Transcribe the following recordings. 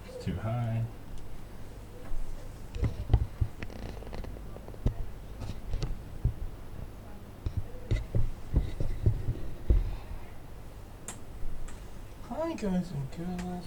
It's too high. Hi guys and girls.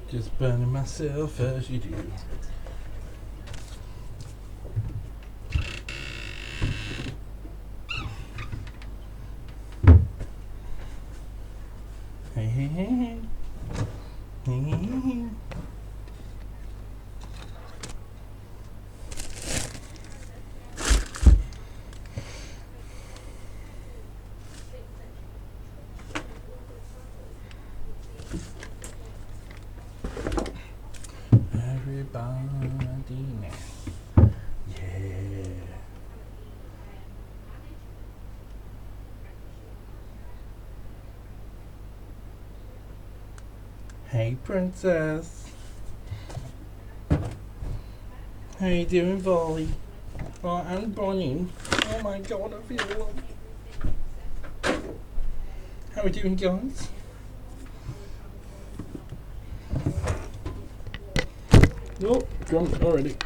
Just burning myself as you do. Hey, hey, hey, hey. Hey, hey, hey. Everybody now. Yeah. Hey, princess. How you doing, Volley? Oh, I'm Bonnie. Oh my god, I feel loved. How we doing, guys? Nope, drunk already.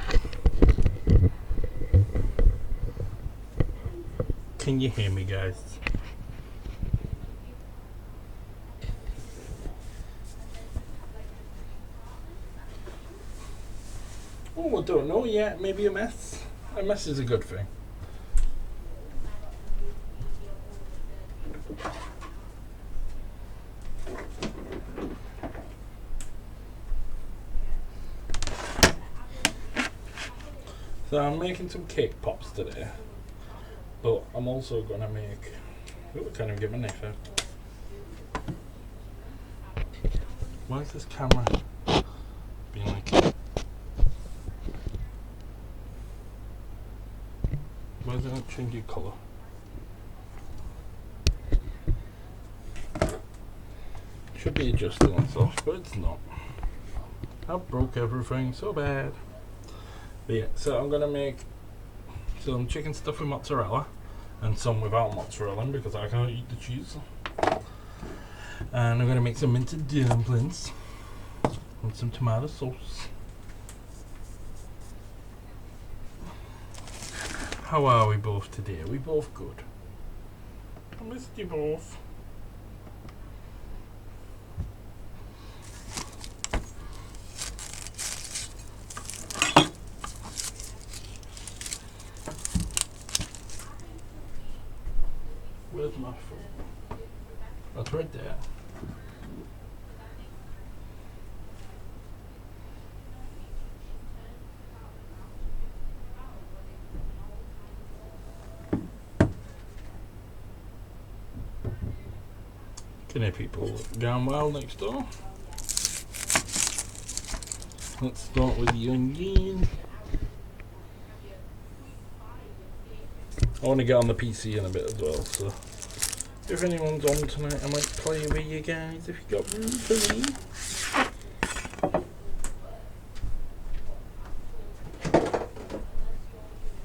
Can you hear me, guys? Oh, I don't know yet. Maybe a mess. A mess is a good thing. So I'm making some cake pops today, but I'm also gonna make. Oh, I can't even get my knife out. Why is this camera being like? Why is it not changing colour? Should be adjusting itself, but it's not. I broke everything so bad. But yeah, so I'm gonna make some chicken stuffed with mozzarella and some without mozzarella because I can't eat the cheese. And I'm gonna make some minted dumplings and some tomato sauce. How are we both today? Are we both good? I missed you both. Where's my phone? That's right there. Can I people going well next door? Let's start with the onion. I want to get on the PC in a bit as well, so if anyone's on tonight, I might play with you guys if you got room for me.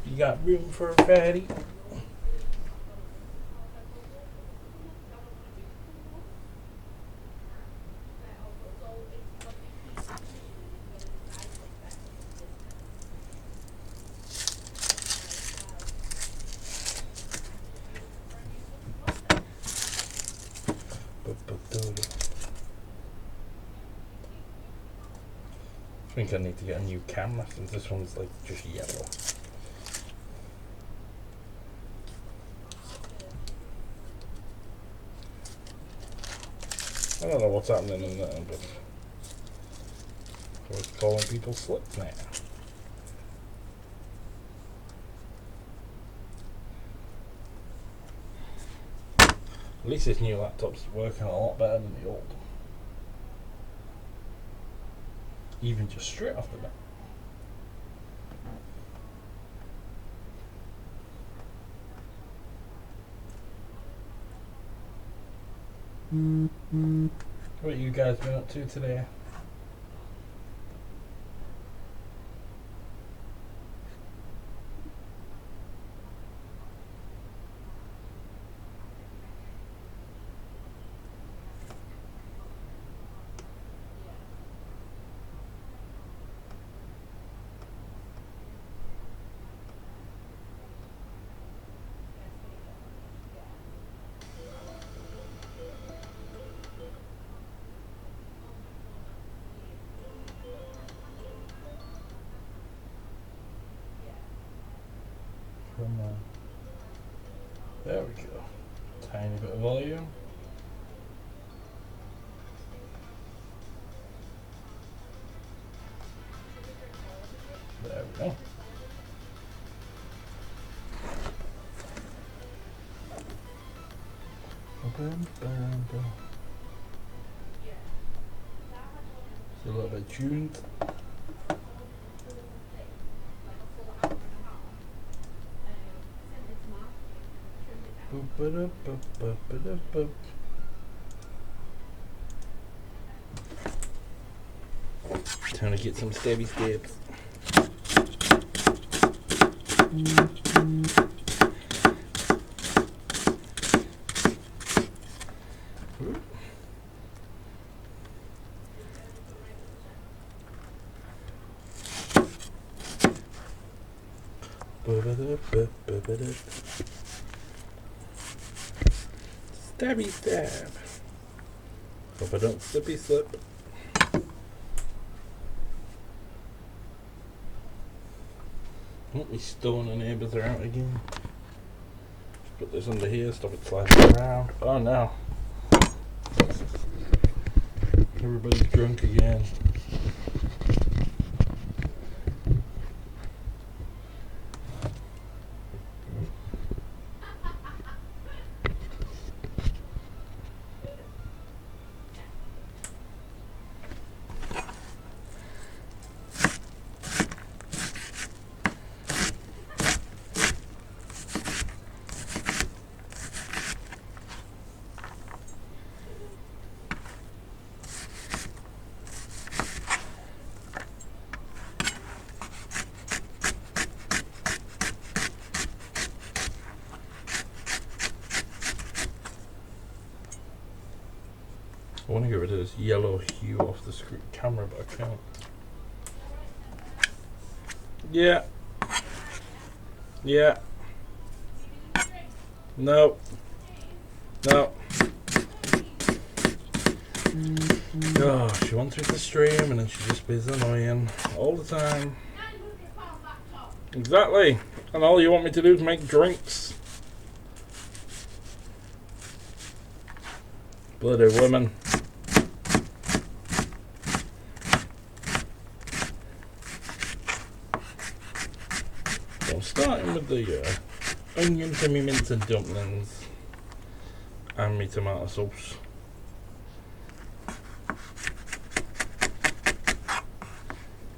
You got room for a fatty? think I need to get a new camera since this one's like just yellow. I don't know what's happening in there, but I was calling people slips now. At least this new laptop's working a lot better than the old. Even just straight off the bat. What you guys been up to today? There we go. Tiny bit of volume. There we go. It's a little bit tuned. Time to get some stabby stabs. Stabby stab. Hope I don't slippy slip. Oh, my stoner neighbours are out again. Just put this under here, stop it sliding around. Oh no. Everybody's drunk again. I want to get rid of this yellow hue off the camera, but I can't. Yeah. Yeah. No. No. Oh, she wants me to stream and then she just is annoying all the time. Exactly. And all you want me to do is make drinks. Bloody woman. So I'm starting with the onion to me mince dumplings and me tomato sauce.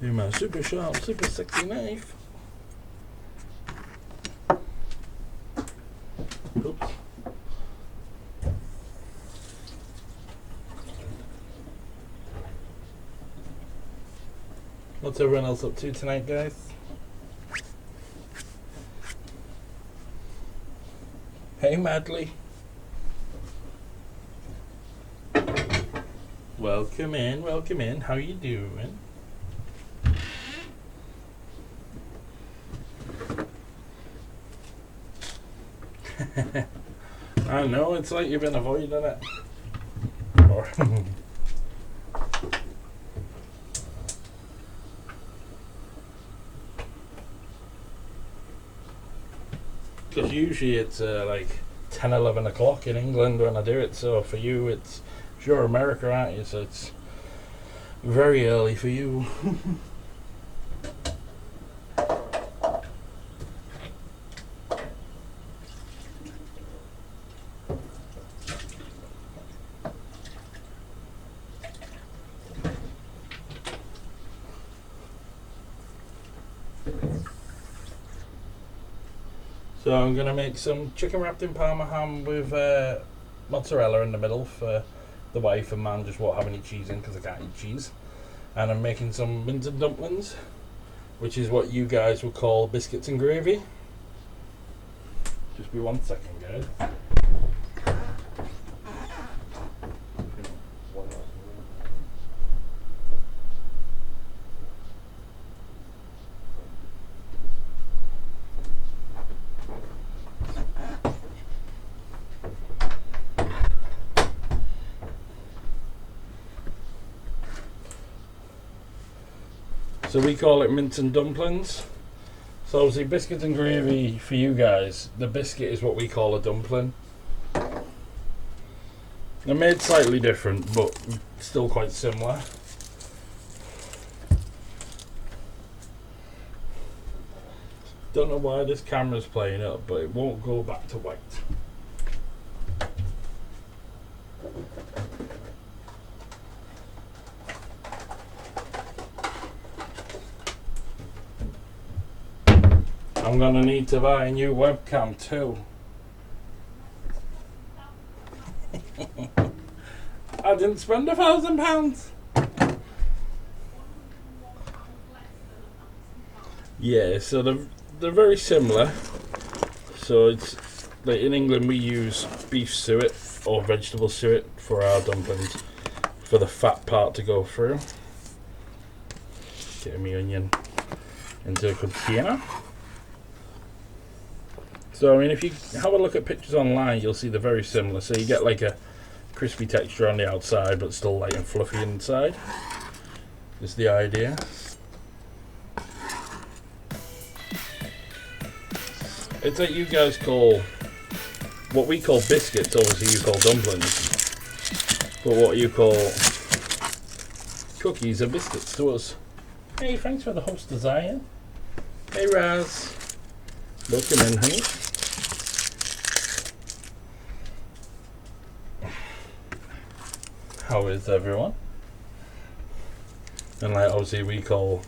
With my super sharp, super sexy knife. Oops. What's everyone else up to tonight, guys? Hey, Madly. Welcome in, welcome in. How you doing? I know, it's like you've been avoiding it. Or because usually it's like 10, 11 o'clock in England when I do it. So for you, it's you're America, aren't you? So it's very early for you. So I'm going to make some chicken wrapped in Parma ham with mozzarella in the middle for the wife, and man just won't have any cheese in because I can't eat cheese. And I'm making some mince dumplings, which is what you guys would call biscuits and gravy. Just be 1 second, guys. So we call it mince and dumplings. So obviously biscuits and gravy for you guys, the biscuit is what we call a dumpling. They're made slightly different, but still quite similar. Don't know why this camera's playing up, but it won't go back to white. I'm gonna need to buy a new webcam too. I didn't spend £1,000. Yeah, so they're very similar. So it's like in England we use beef suet or vegetable suet for our dumplings, for the fat part to go through. Getting my onion into a container. So I mean, if you have a look at pictures online, you'll see they're very similar. So you get like a crispy texture on the outside, but still light and fluffy inside. Is the idea. It's like you guys call, what we call biscuits, obviously you call dumplings. But what you call cookies are biscuits to us. Hey, thanks for the host desire. Hey Raz. Welcome in, honey. How is everyone? And like obviously we call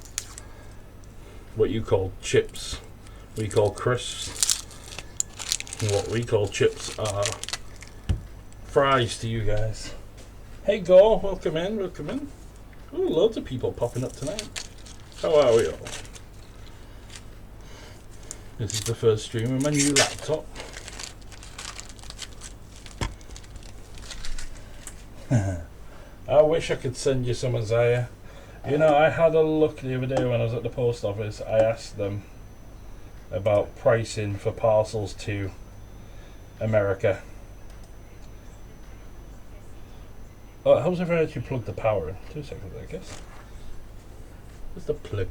what you call chips, we call crisps. And what we call chips are fries to you guys. Hey Go, welcome in, welcome in. Ooh, loads of people popping up tonight. How are we all? This is the first stream of my new laptop. I wish I could send you some, Isaiah. You know, I had a look the other day when I was at the post office. I asked them about pricing for parcels to America. Oh, it helps if I actually plug the power in. 2 seconds, I guess. Where's the plug?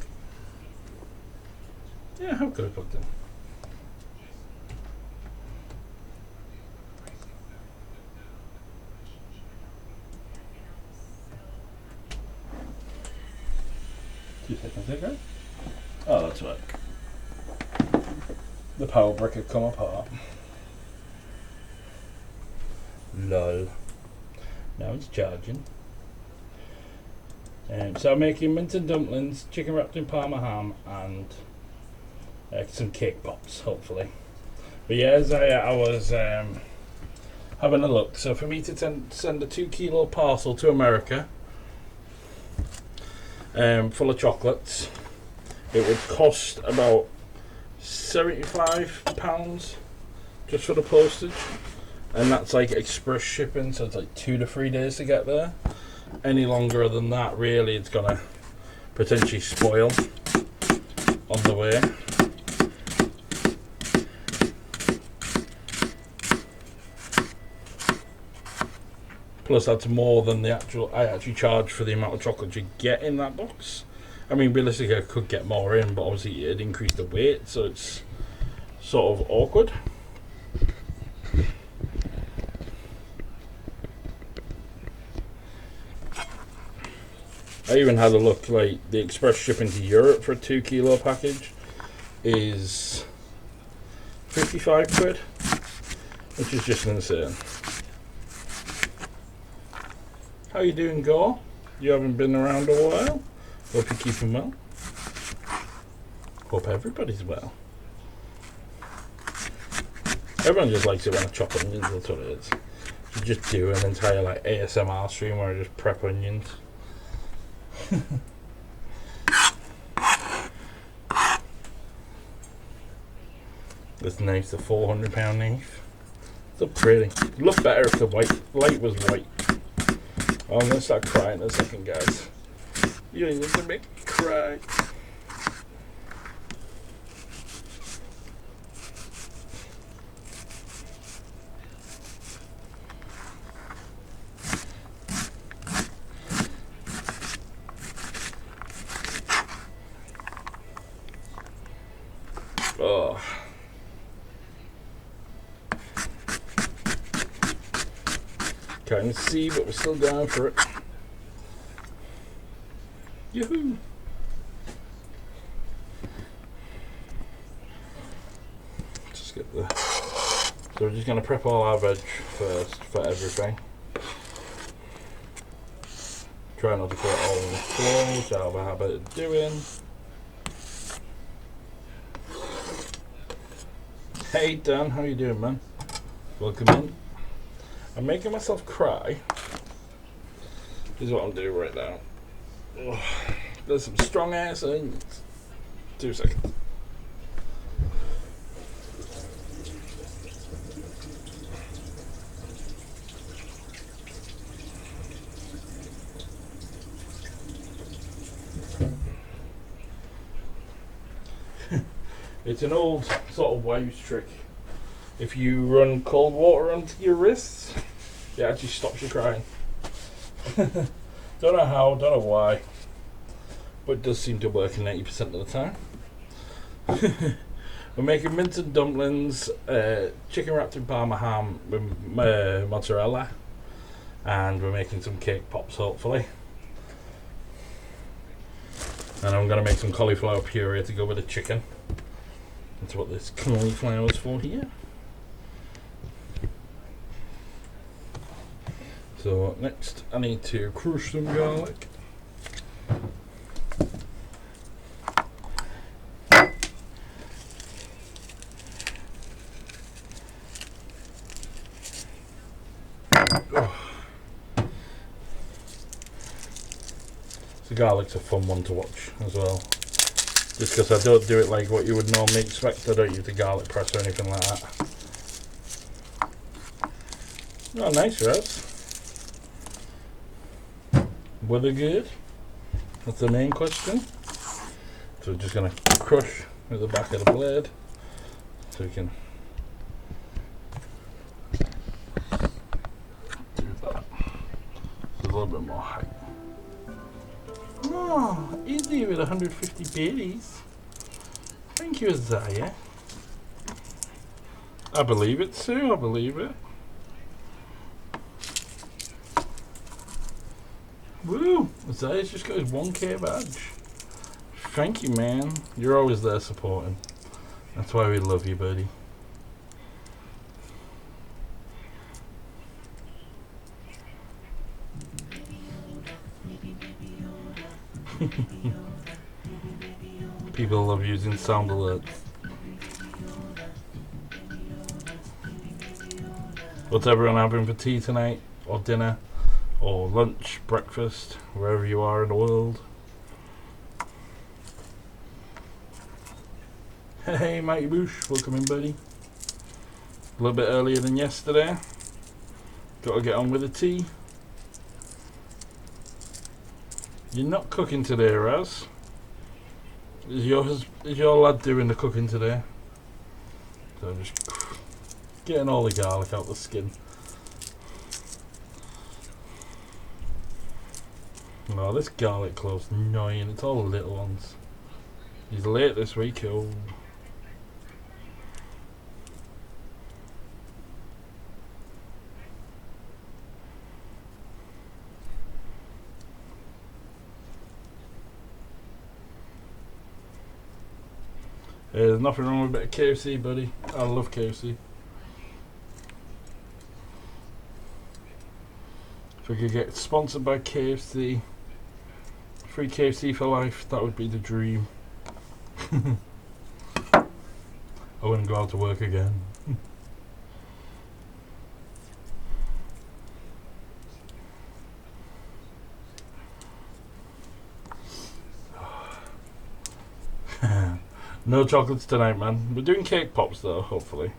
Yeah, how could I plug in? Oh, that's right. The power brick had come apart. Lol. Now it's charging. So I'm making mince and dumplings, chicken wrapped in Parma ham, and some cake pops, hopefully. But yeah, as I was having a look. So for me to send a 2 kilo parcel to America, full of chocolates, it would cost about £75 just for the postage, and that's like express shipping, so it's like 2 to 3 days to get there. Any longer than that, really, it's gonna potentially spoil on the way. Plus that's more than I actually charge for the amount of chocolate you get in that box. I mean, realistically I could get more in, but obviously it'd increase the weight, so it's sort of awkward. I even had a look, like the express shipping to Europe for a 2 kilo package is 55 quid, which is just insane. How you doing, Gore? You haven't been around a while. Hope you're keeping well. Hope everybody's well. Everyone just likes it when I chop onions, that's what it is. You just do an entire like ASMR stream where I just prep onions. This knife's a £400 knife. It's upgrading. It'd look better if the light was white. Oh, I'm gonna start crying in a second, guys. You don't need to make me cry. Oh. Can't see, but we're still going for it. Yoo-hoo! Just get the... So we're just going to prep all our veg first for everything. Try not to put it all on the floor, which I have a habit of doing. Hey Dan, how you doing, man? Welcome in. I'm making myself cry. This is what I'm doing right now. Ugh. There's some strong ass onions. 2 seconds. It's an old sort of wives' trick. If you run cold water onto your wrists, it actually stops you crying. Don't know how, don't know why, but it does seem to work 90% of the time. We're making mince and dumplings, chicken wrapped in Parma ham with mozzarella, and we're making some cake pops hopefully. And I'm going to make some cauliflower puree to go with the chicken. That's what this cauliflower is for here. So next I need to crush some garlic. Oh. The garlic's a fun one to watch as well. Just because I don't do it like what you would normally expect. I don't use the garlic press or anything like that. Oh, nice, Raz. Were they good? That's the main question. So we're just going to crush with the back of the blade so we can do that. So a little bit more height. Oh, easy with 150 berries. Thank you, Isaiah. I believe it, Sue. I believe it. Woo! Isaiah's just got his 1K badge. Thank you, man. You're always there supporting. That's why we love you, buddy. People love using sound alerts. What's everyone having for tea tonight? Or dinner? Or lunch, breakfast, wherever you are in the world? Hey, Mighty Boosh, welcome in, buddy. A little bit earlier than yesterday. Got to get on with the tea. You're not cooking today, Raz. Is your lad doing the cooking today? So I'm just getting all the garlic out the skin. Oh, this garlic clove's annoying. It's all the little ones. He's late this week. Oh. There's nothing wrong with a bit of KFC, buddy. I love KFC. If we could get sponsored by KFC, free KFC for life, that would be the dream. I wouldn't go out to work again. No chocolates tonight, man. We're doing cake pops though, hopefully.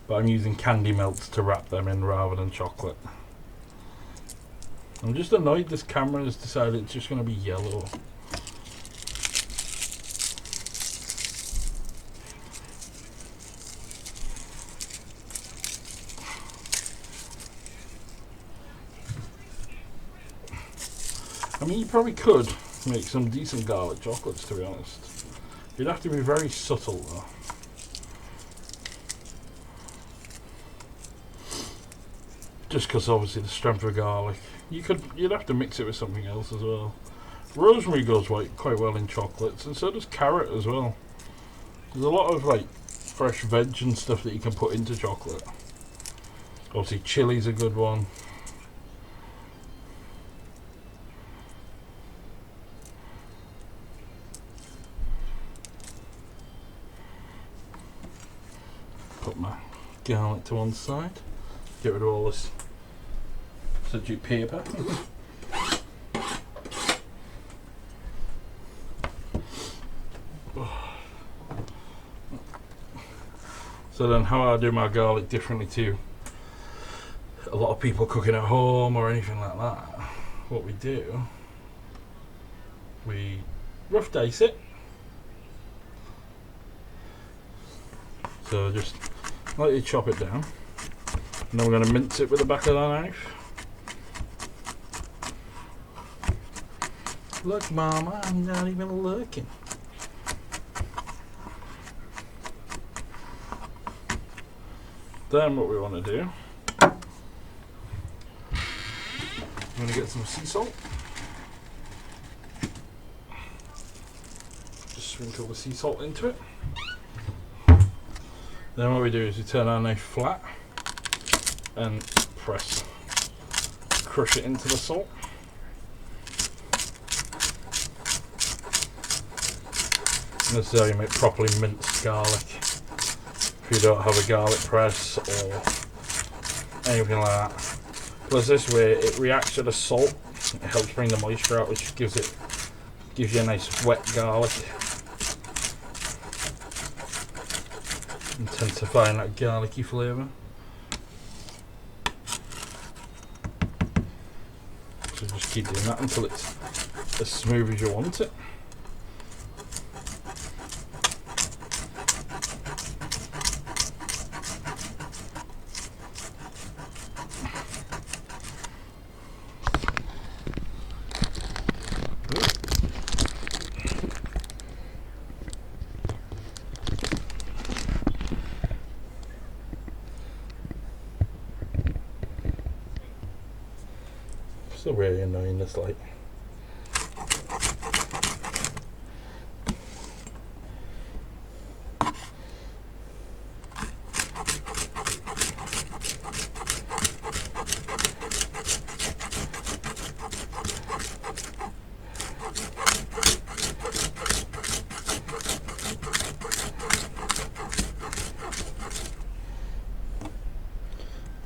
But I'm using candy melts to wrap them in rather than chocolate. I'm just annoyed this camera has decided it's just going to be yellow. I mean, you probably could make some decent garlic chocolates, to be honest. You'd have to be very subtle though. Just because obviously the strength of garlic. You'd have to mix it with something else as well. Rosemary goes quite well in chocolates, and so does carrot as well. There's a lot of like fresh veg and stuff that you can put into chocolate. Obviously chili's a good one. Put my garlic to one side. Get rid of all this substitute paper. So then how I do my garlic differently to a lot of people cooking at home or anything like that, what we do, we rough dice it. So just lightly chop it down. And then we're going to mince it with the back of the knife. Look, Mama, I'm not even looking. Then what we want to do, I'm going to get some sea salt. Just sprinkle the sea salt into it. Then what we do is we turn our knife flat and crush it into the salt. And this is how you make properly minced garlic. If you don't have a garlic press or anything like that. Plus this way it reacts to the salt. It helps bring the moisture out, which gives you a nice wet garlic. Intensifying that garlicky flavour. So just keep doing that until it's as smooth as you want it. Still really annoying this light.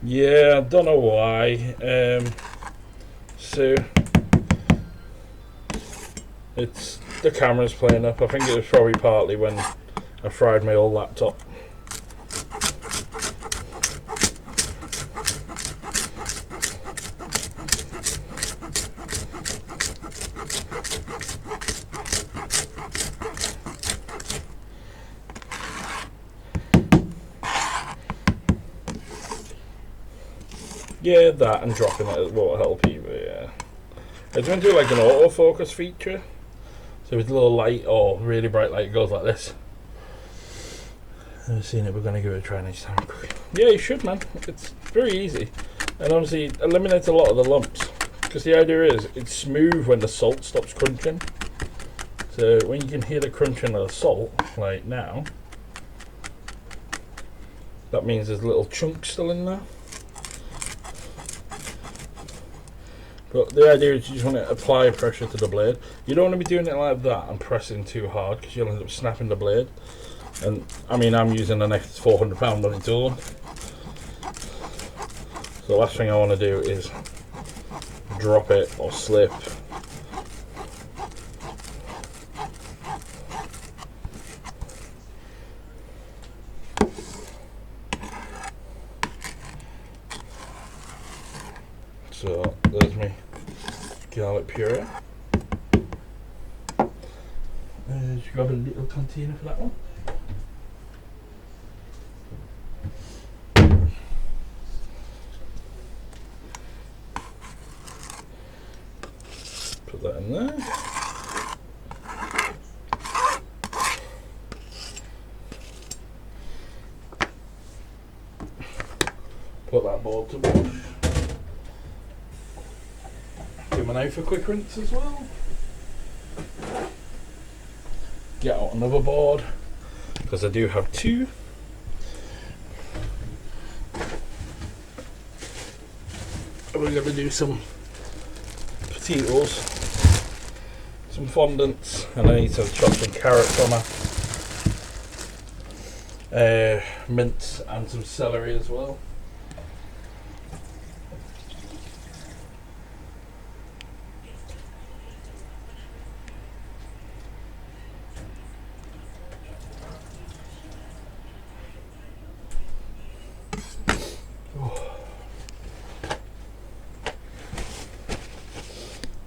Yeah, I don't know why. So it's the camera's playing up. I think it was probably partly when I fried my old laptop. Yeah, that and dropping it will help you, but yeah. I was going to do like an autofocus feature. So with a little light or really bright light, it goes like this. I've seen it, we're going to give it a try next time. Yeah, you should, man. It's very easy. And obviously it eliminates a lot of the lumps. Because the idea is, it's smooth when the salt stops crunching. So when you can hear the crunching of the salt, like now, that means there's little chunks still in there. But the idea is you just want to apply pressure to the blade. You don't want to be doing it like that and pressing too hard because you'll end up snapping the blade. And I mean, I'm using an X 400-pound on its own. So the last thing I want to do is drop it or slip. So there's me garlic puree. Just grab a little container for that one. Put that in there. Put that bowl to wash. Give my knife a quick rinse as well. Get out another board because I do have two. We're going to do some potatoes, some fondants, and I need to chop some carrots on my mince and some celery as well.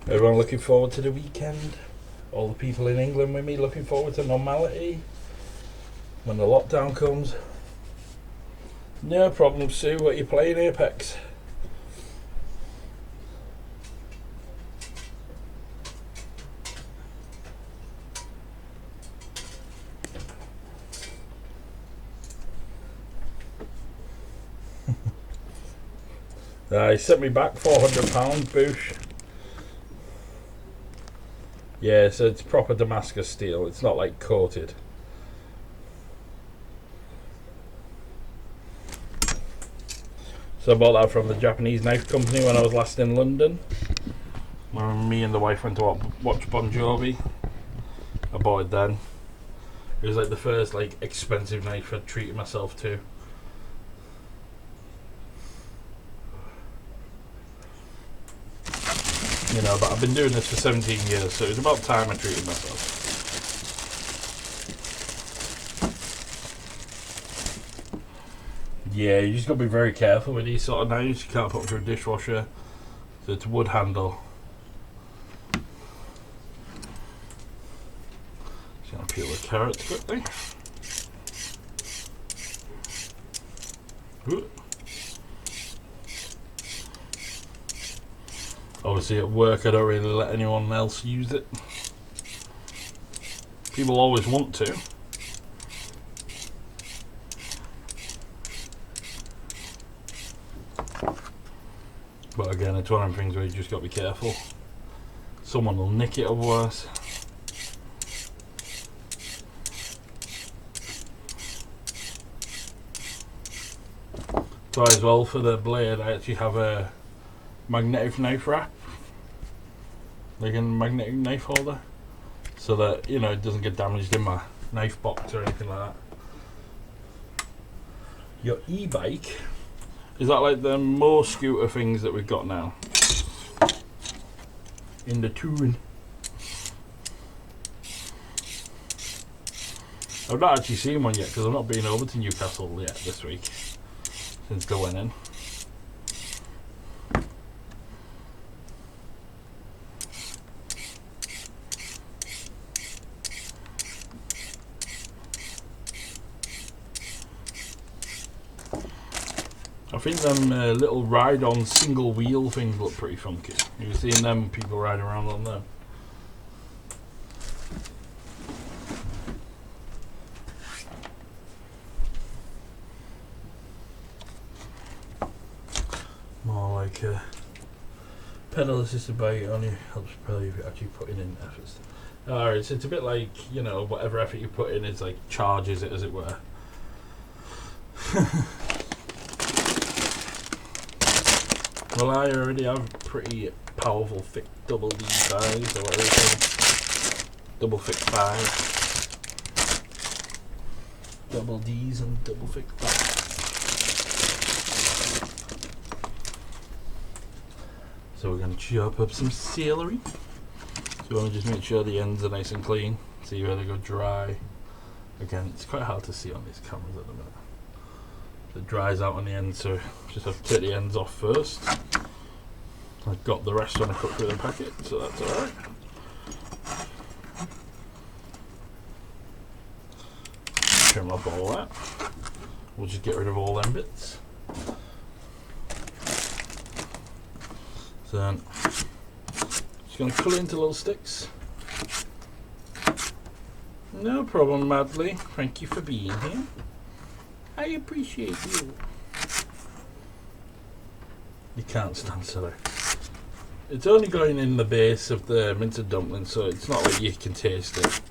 Everyone looking forward to the weekend? All the people in England with me looking forward to normality when the lockdown comes? No problem, Sue. What are you playing, Apex? He sent me back £400, Boosh. Yeah, so it's proper Damascus steel. It's not like coated. So I bought that from the Japanese knife company when I was last in London. When me and the wife went to watch Bon Jovi. I bought it then. It was like the first like expensive knife I'd treated myself to. You know, but I've been doing this for 17 years, so it's about time I treated myself. Yeah, you just got to be very careful with these sort of knives. You can't put them through a dishwasher. So it's a wood handle. Just going to peel the carrots quickly. Ooh. Obviously at work I don't really let anyone else use it. People always want to. But again, it's one of them things where you just got to be careful. Someone will nick it otherwise. So as well for the blade I actually have a magnetic knife wrap, like a magnetic knife holder, so that you know it doesn't get damaged in my knife box or anything like that. Your e-bike, is that like the more scooter things that we've got now in the touring? I've not actually seen one yet because I've not been over to Newcastle yet this week since they went in. I think them little ride-on single wheel things look pretty funky. You've seen them, people riding around on them. More like Pedal assisted bike only helps propel you if you're actually putting in efforts. Alright, so it's a bit like, you know, whatever effort you put in is like charges it, as it were. Well, I already have pretty powerful thick double D thighs, or whatever it's called. Double thick thighs. Double D's and double thick thighs. So we're going to chop up some celery. So we want to just make sure the ends are nice and clean. See where they go dry. Again, it's quite hard to see on these cameras at the minute. It dries out on the end, so just have to take the ends off first. I've got the rest when I cut through the packet, so that's alright. Trim off all that. We'll just get rid of all them bits. So then, just going to cut it into little sticks. No problem, Madly. Thank you for being here. I appreciate you. You can't stand celery. It's only going in the base of the minted dumpling, so it's not like you can taste it.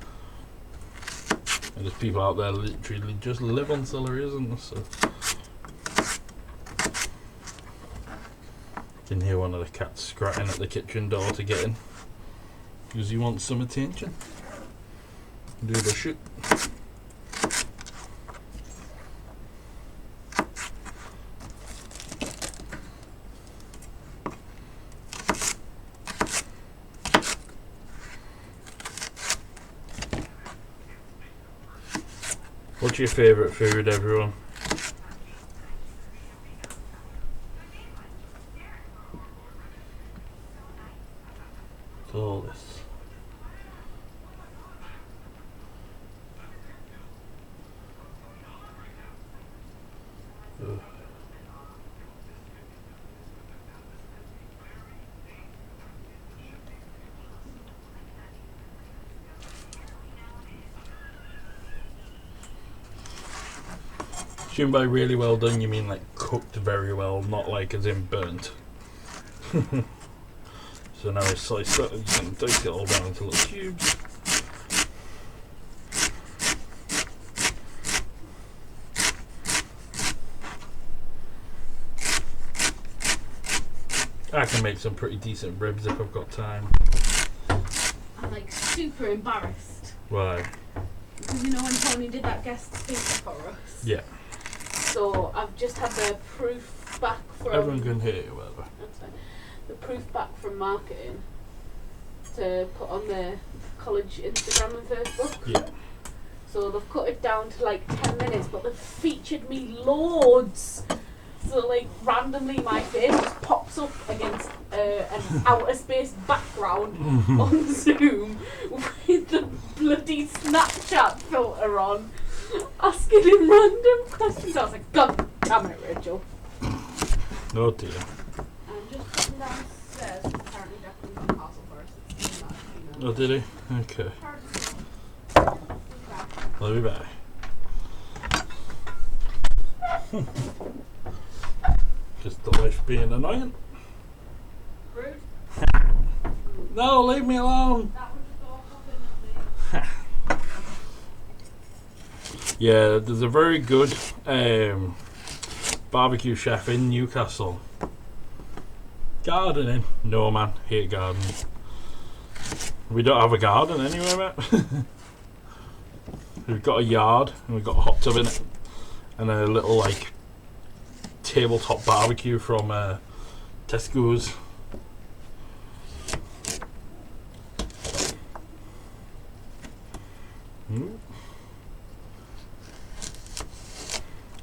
And there's people out there literally just live on celery, isn't there? So you can hear one of the cats scratching at the kitchen door to get in because he wants some attention. Do the shit. What's your favourite food, everyone? What's all this? Ugh. Assume by really well done you mean like cooked very well, not like as in burnt. So now we slice that, you can dice it all down into little cubes. I can make some pretty decent ribs if I've got time. I'm like super embarrassed. Why? Because you know when Tony did that guest speaker for us? Yeah. So I've just had the proof back from... Everyone can hear you, whatever. That's fine. The proof back from marketing to put on their college Instagram and Facebook. Yeah. So they've cut it down to like 10 minutes, but they've featured me loads. So like randomly my face just pops up against an outer space background on Zoom with the bloody Snapchat filter on, asking him random questions. I was like, God damn it, Rachel. Oh dear. I'm just putting downstairs. Apparently Declan's on parcel first. Oh, did he? Okay. I'll be back. Just the wife being annoying. Rude. No, leave me alone. That was just all fucking at me. Yeah, there's a very good barbecue chef in Newcastle. Gardening? No, man. Hate gardening. We don't have a garden anyway, mate. We've got a yard and we've got a hot tub in it, and a little like tabletop barbecue from Tesco's.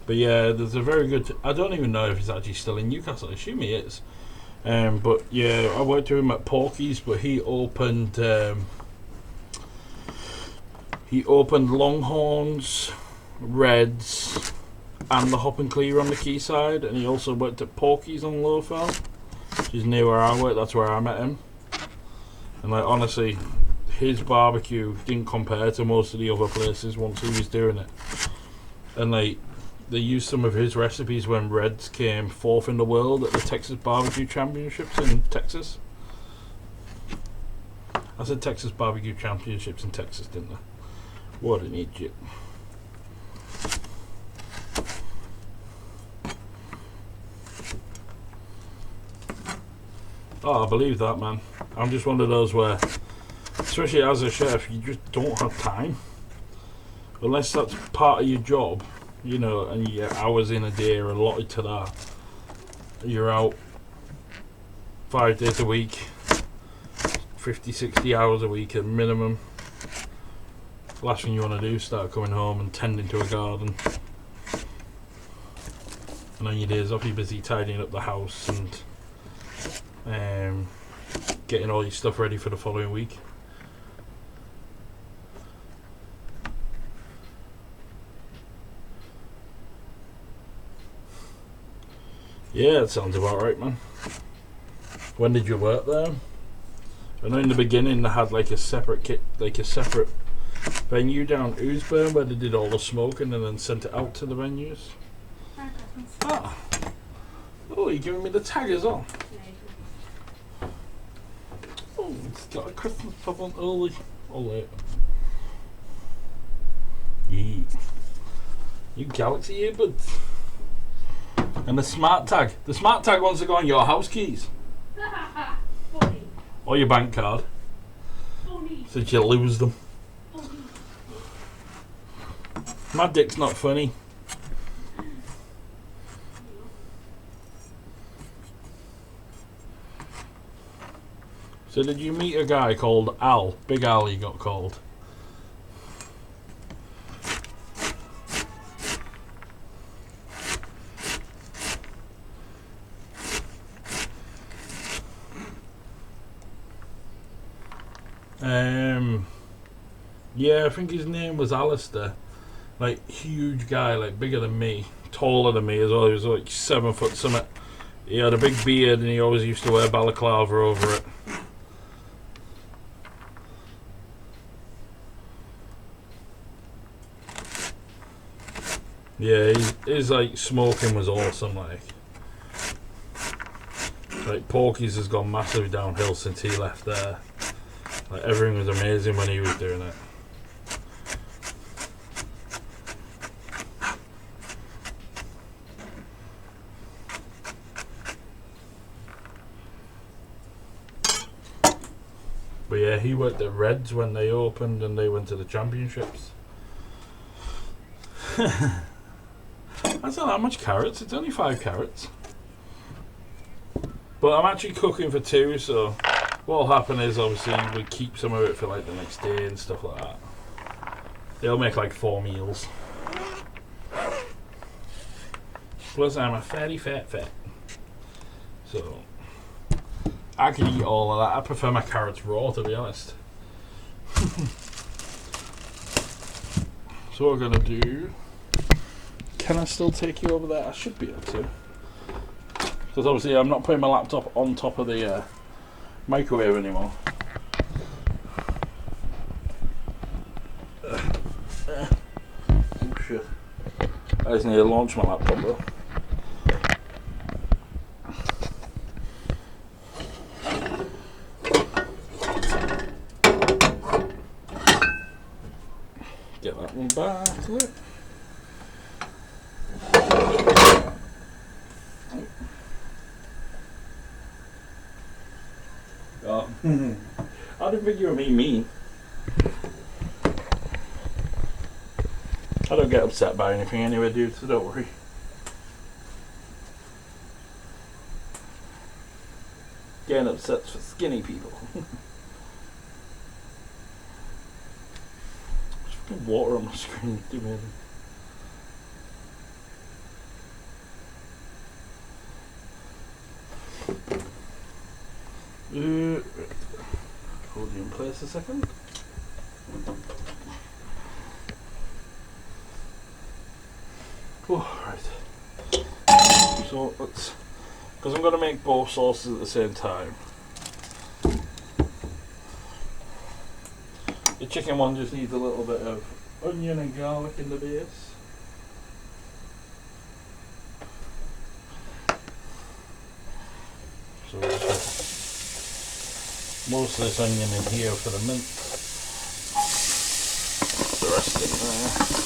But yeah, there's a very good. I don't even know if he's actually still in Newcastle. I assume he is. But yeah, I worked with him at Porky's, but he opened Longhorns, Reds, and the Hop and Clear on the quayside, and he also worked at Porky's on Lowfell, which is near where I work. That's where I met him. And like honestly, his barbecue didn't compare to most of the other places once he was doing it. And like, they used some of his recipes when Reds came fourth in the world at the Texas Barbecue Championships in Texas. I said Texas Barbecue Championships in Texas, didn't I? What an idiot. Oh, I believe that, man. I'm just one of those where, especially as a chef, you just don't have time. Unless that's part of your job, you know, and your hours in a day are allotted to that. You're out 5 days a week, 50, 60 hours a week at minimum. Last thing you want to do is start coming home and tending to a garden. And on your days off, you're busy tidying up the house and getting all your stuff ready for the following week. Yeah, that sounds about right, man. When did you work there? I know in the beginning they had like a separate venue down Oosburn where they did all the smoking and then sent it out to the venues. Ah. Oh, you're giving me the tag as well. Oh, it's got a Christmas present early. Or late. Yeah. You Galaxy earbuds. And the smart tag. The smart tag wants to go on your house keys. Funny. Or your bank card. Funny. Since you lose them. Funny. My dick's not funny. So did you meet a guy called Al? Big Al he got called. Yeah, I think his name was Alistair. Like, huge guy, like bigger than me, taller than me as well. He was like 7 foot something. He had a big beard and he always used to wear balaclava over it. Yeah, his like smoking was awesome. Like Porky's has gone massive downhill since he left there. Like everything was amazing when he was doing it. But yeah, he worked at Reds when they opened and they went to the championships. That's not that much carrots, it's only 5 carrots. But I'm actually cooking for 2, so what'll happen is obviously we keep some of it for like the next day and stuff like that. They'll make like 4 meals. Plus I'm a fatty fat. So I can eat all of that. I prefer my carrots raw, to be honest. So what we're gonna do. Can I still take you over there? I should be able to. Because obviously I'm not putting my laptop on top of the microwave anymore. Oh shit. I just need to launch my laptop though. Get that one back. Look. Oh. I didn't think you were being mean. I don't get upset by anything anyway, dude, so don't worry. Getting upset's for skinny people. There's fucking water on my screen, do me. Hold you in place a second. Oh, right. So let's, because I'm going to make both sauces at the same time. The chicken one just needs a little bit of onion and garlic in the base. So most of this onion in here for the mint. The rest in there.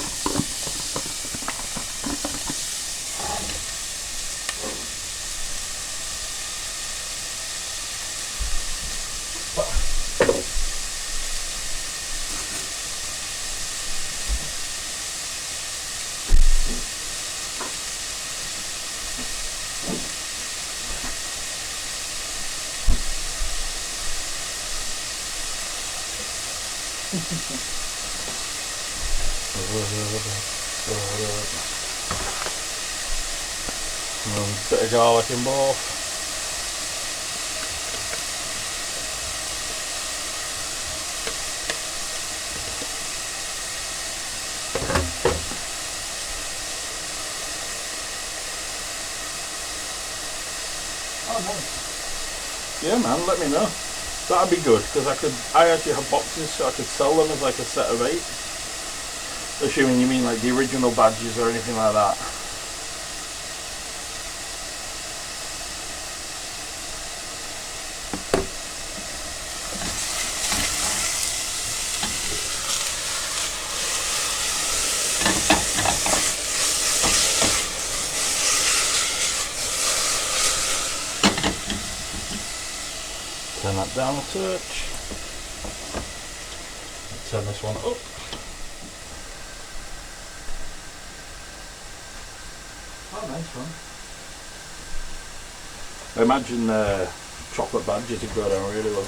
And then a bit of garlic in both. Oh, nice. Yeah, man, let me know. That'd be good, because I actually have boxes, so I could sell them as like a set of 8. Assuming you mean like the original badges or anything like that. Turn that down a touch. Turn this one up. Oh, nice one. I imagine chocolate badges would go down really well.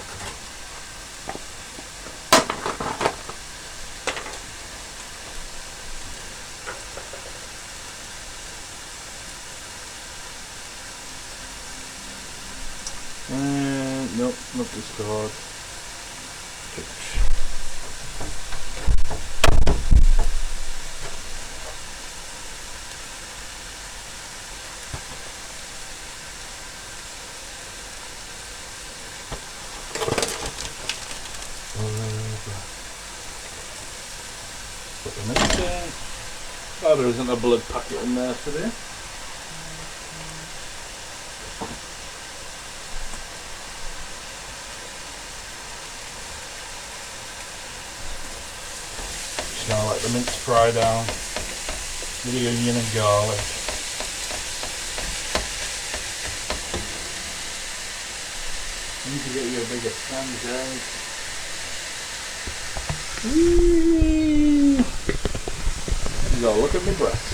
Nope, not this card. Put the mint in. Oh, there isn't a blood packet in there today. Just gonna let the mince fry down with the onion and garlic. You need to get you a bigger stand, guys. You gotta look at my breasts.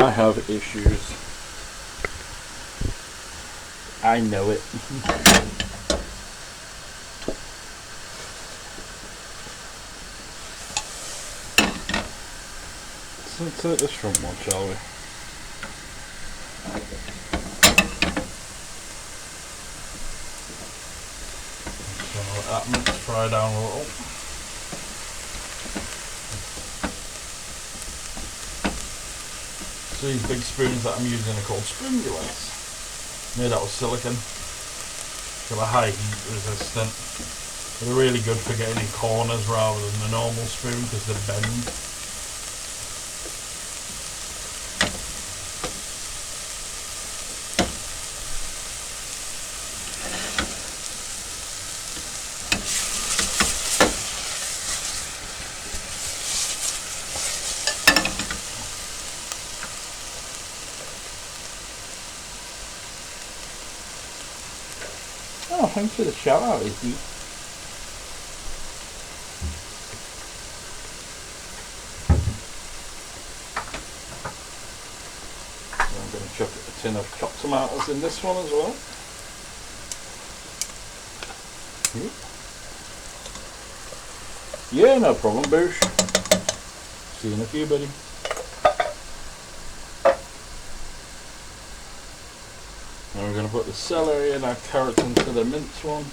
I have issues. I know it. So let's take this front one, shall we? So let that mince fry down a little. So these big spoons that I'm using are called Spoongulates. Made out of silicone. So they're high heat resistant. They're really good for getting in corners rather than the normal spoon because they bend. Oh, thanks for the shout out, Izzy. I'm going to chuck a tin of chopped tomatoes in this one as well. Yeah, no problem, Boosh. See you in a few, buddy. And we're going to put the celery and our carrots into the mince one.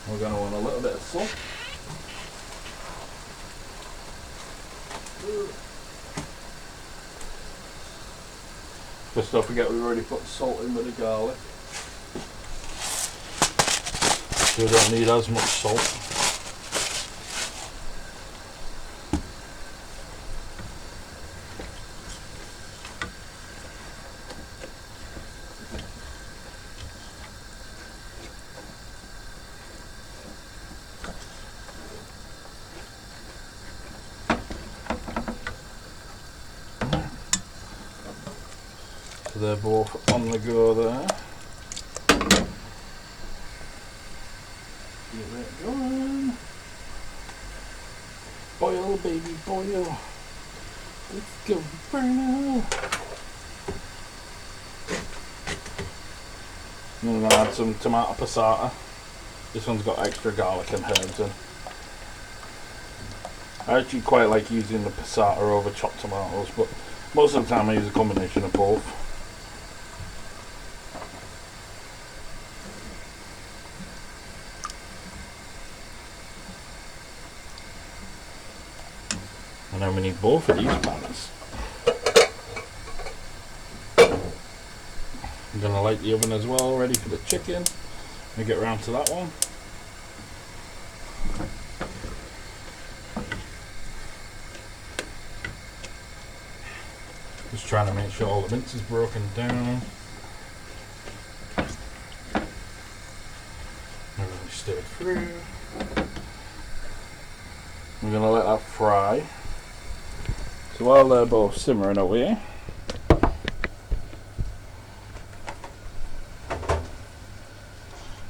We're going to want a little bit of salt. Because don't forget we've already put salt in with the garlic. So we don't need as much salt. So they're both on the go there. Get that going. Boil, baby, boil. Let's go burn. I'm going to add some tomato passata. This one's got extra garlic and herbs in. I actually quite like using the passata over chopped tomatoes, but most of the time I use a combination of both. And then we need both of these pans. I'm going to light the oven as well, ready for the chicken. We get around to that one. Just trying to make sure all the mince is broken down. Everything stirred through. We're going to let that fry. So while they're both simmering away,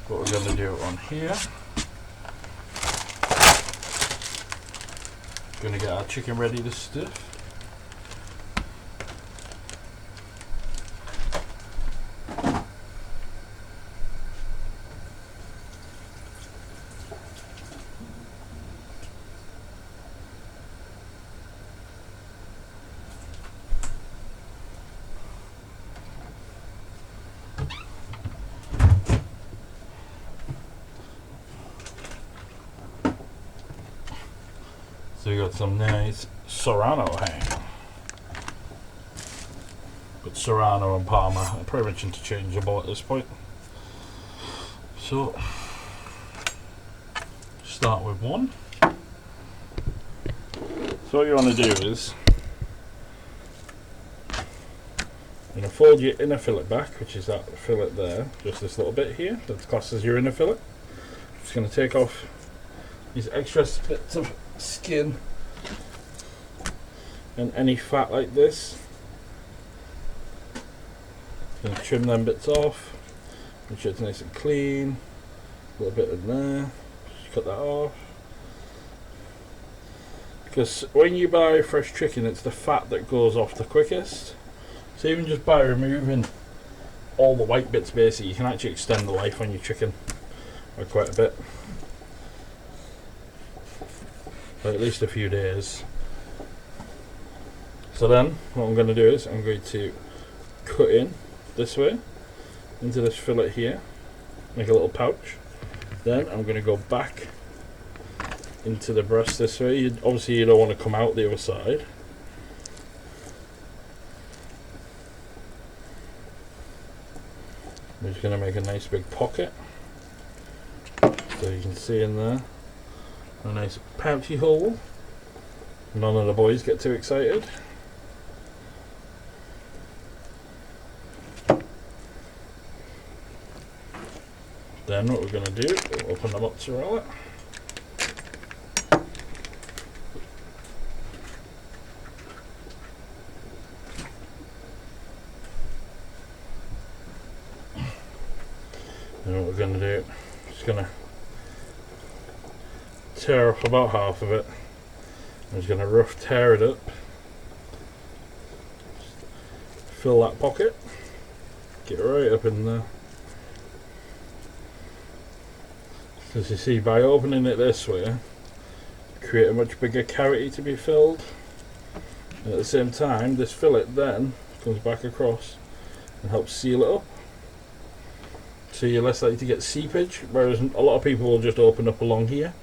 what we're going to do on here, going to get our chicken ready to stuff. So you got some nice Serrano ham. But Serrano and Parma are pretty much interchangeable at this point. So start with one. So what you want to do is you're going to fold your inner fillet back, which is that fillet there, just this little bit here, that's classed as your inner fillet. Just going to take off these extra bits of skin and any fat like this. Going to trim them bits off, make sure it's nice and clean. A little bit in there, just cut that off. Because when you buy fresh chicken, it's the fat that goes off the quickest. So even just by removing all the white bits, basically, you can actually extend the life on your chicken by quite a bit. By at least a few days. So then, what I'm going to do is I'm going to cut in this way into this fillet here, make a little pouch. Then I'm going to go back into the breast this way. Obviously you don't want to come out the other side. I'm just going to make a nice big pocket, so you can see in there a nice pouchy hole. None of the boys get too excited. Then what we're going to do, we'll open the mozzarella. And what we're going to do, just going to tear off about half of it. I'm just going to rough tear it up. Fill that pocket. Get right up in there. So as you see, by opening it this way, create a much bigger cavity to be filled. And at the same time, this fillet then comes back across and helps seal it up. So you're less likely to get seepage, whereas a lot of people will just open up along here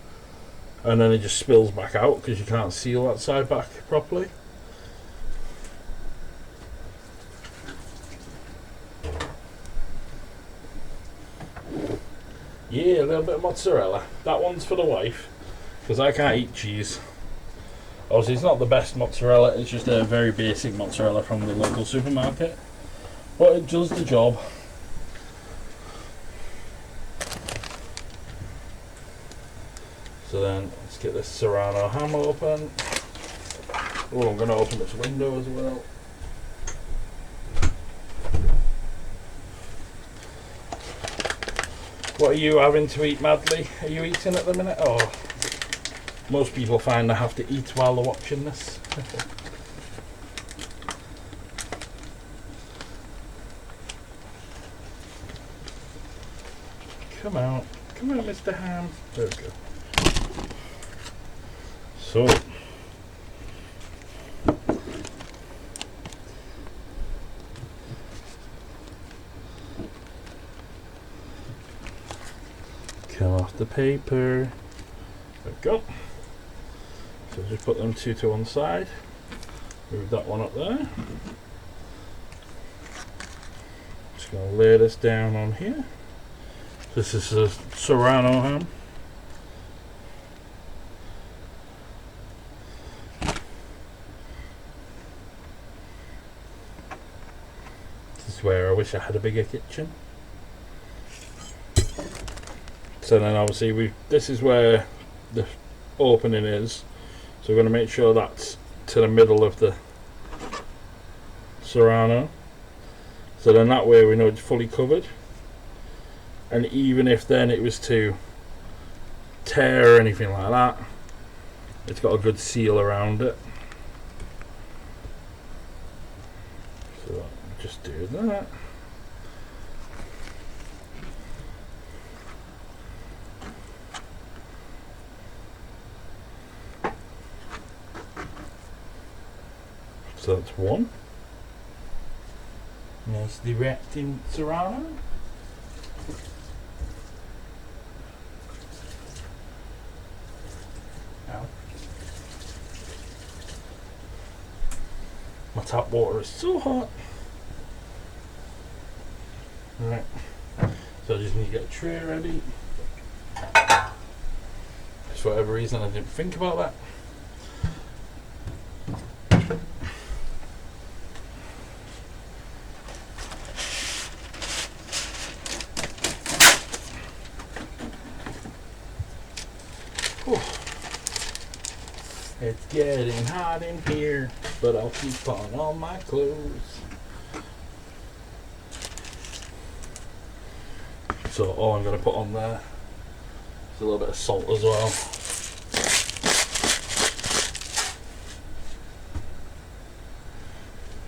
and then it just spills back out because you can't seal that side back properly. Yeah, a little bit of mozzarella. That one's for the wife, because I can't eat cheese. Obviously, it's not the best mozzarella, it's just a very basic mozzarella from the local supermarket. But it does the job. So then, let's get this Serrano ham open. Oh, I'm going to open this window as well. What are you having to eat, Madly? Are you eating at the minute? Or most people find they have to eat while they're watching this. Come on, Mr. Ham. There we go. So, come off the paper. There we go. So just put them two to one side. Move that one up there. Just gonna lay this down on here. This is a Serrano ham. This is where I wish I had a bigger kitchen. So then obviously this is where the opening is. So we're going to make sure that's to the middle of the Serrano. So then that way we know it's fully covered. And even if then it was to tear or anything like that, it's got a good seal around it. So just do that. So that's one. Nicely wrapped in Serrano. Ow. My tap water is so hot. Right. So I just need to get a tray ready. Just for whatever reason I didn't think about that. It's getting hot in here, but I'll keep on all my clothes. So all I'm going to put on there is a little bit of salt as well.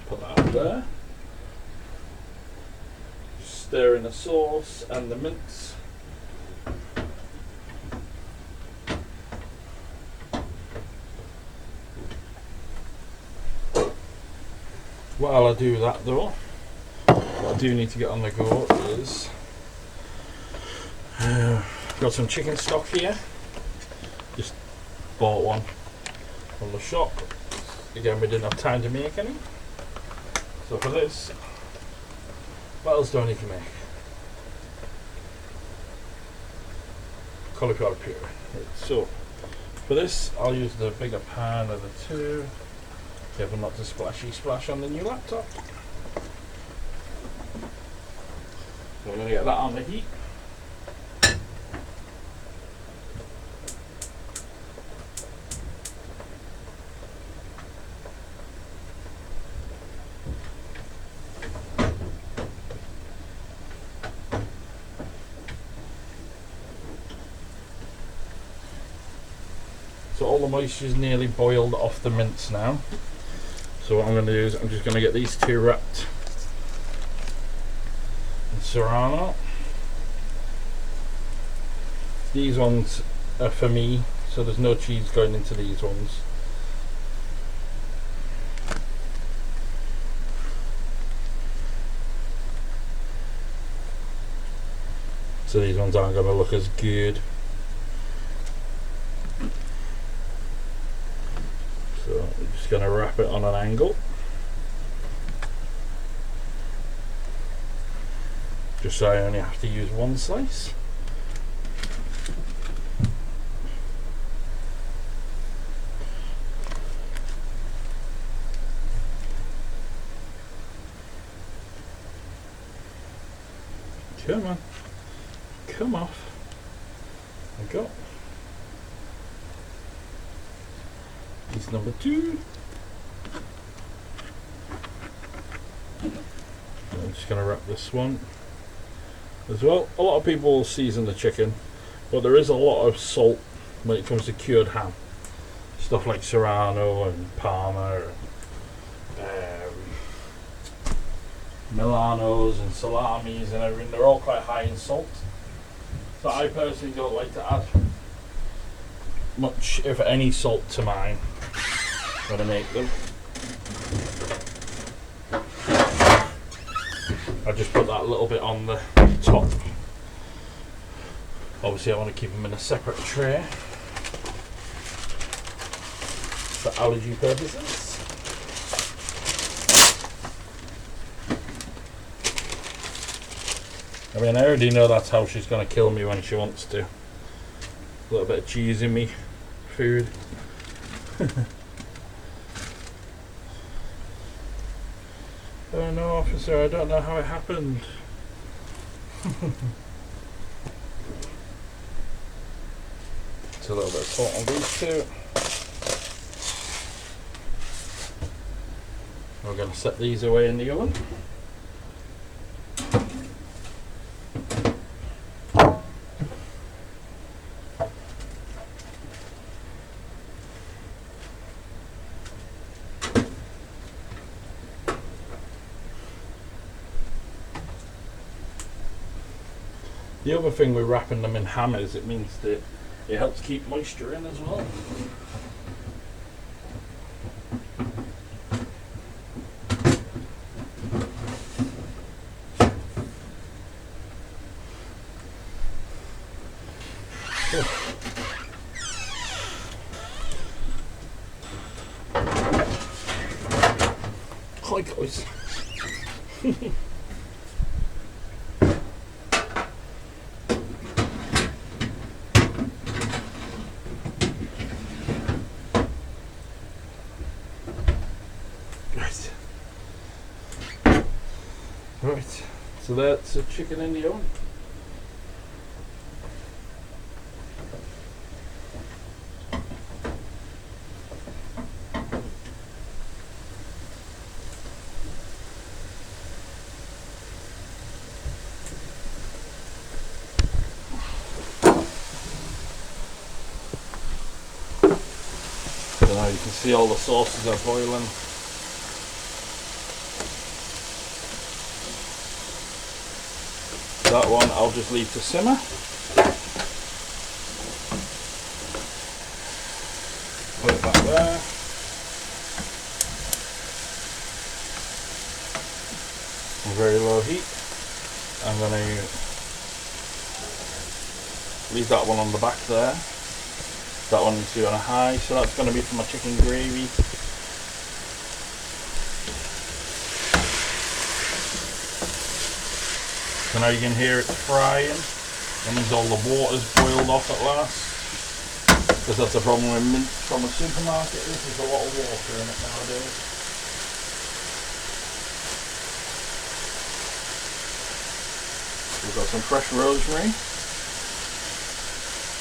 Put that up there. Just stir in the sauce and the mince. While I do that though, what I do need to get on the go is got some chicken stock here. Just bought one from the shop. Again, we didn't have time to make any. So for this, what else do I need to make? Cauliflower puree. Right, so for this, I'll use the bigger pan of the two. Careful not to splashy splash on the new laptop. So we're going to get that on the heat. So all the moisture is nearly boiled off the mince now. So what I'm going to do is I'm just going to get these two wrapped in Serrano. These ones are for me, so there's no cheese going into these ones. So these ones aren't going to look as good. So I'm just going to wrap it on an angle. Just so I only have to use one slice. Come on. Come off. There we go. Piece number 2. I'm just going to wrap this one as well. A lot of people will season the chicken, but there is a lot of salt when it comes to cured ham. Stuff like Serrano and Parma and Milanos and salamis and everything. They're all quite high in salt. So I personally don't like to add much, if any, salt to mine when I make them. I just put that little bit on the top. Obviously I want to keep them in a separate tray for allergy purposes. I mean, I already know that's how she's going to kill me when she wants to. A little bit of cheese in me food. Oh no, officer, I don't know how it happened. It's a little bit of salt on these two. We're going to set these away in the oven. The other thing with wrapping them in ham is it means that it helps keep moisture in as well. Hi guys. Right, so that's a chicken in the oven. So now you can see all the sauces are boiling. That one I'll just leave to simmer. Put it back there. On very low heat. I'm going to leave that one on the back there. That one needs to be on a high, so that's going to be for my chicken gravy. So now you can hear it frying. That means all the water's boiled off at last. Because that's the problem with mince from a supermarket. There's a lot of water in it nowadays. We've got some fresh rosemary.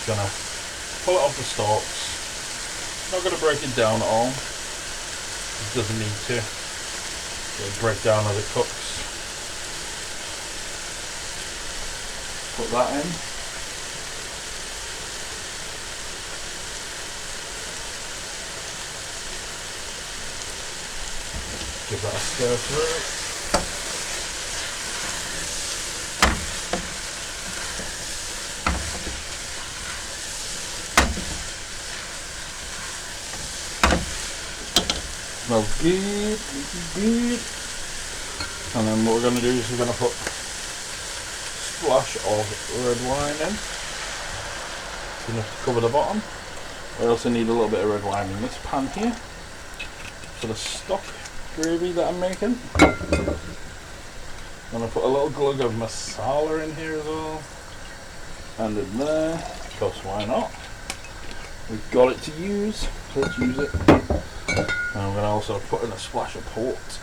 Gonna pull it off the stalks. Not gonna break it down at all. It doesn't need to. It'll break down as it cooks. Put that in. Give that a stir through. Smells good, good. And then what we're going to do is we're going to put splash of red wine in, enough to cover the bottom. I also need a little bit of red wine in this pan here for the stock gravy that I'm making. I'm going to put a little glug of masala in here as well, and in there, of course why not, we've got it to use, so let's use it. And I'm going to also put in a splash of port.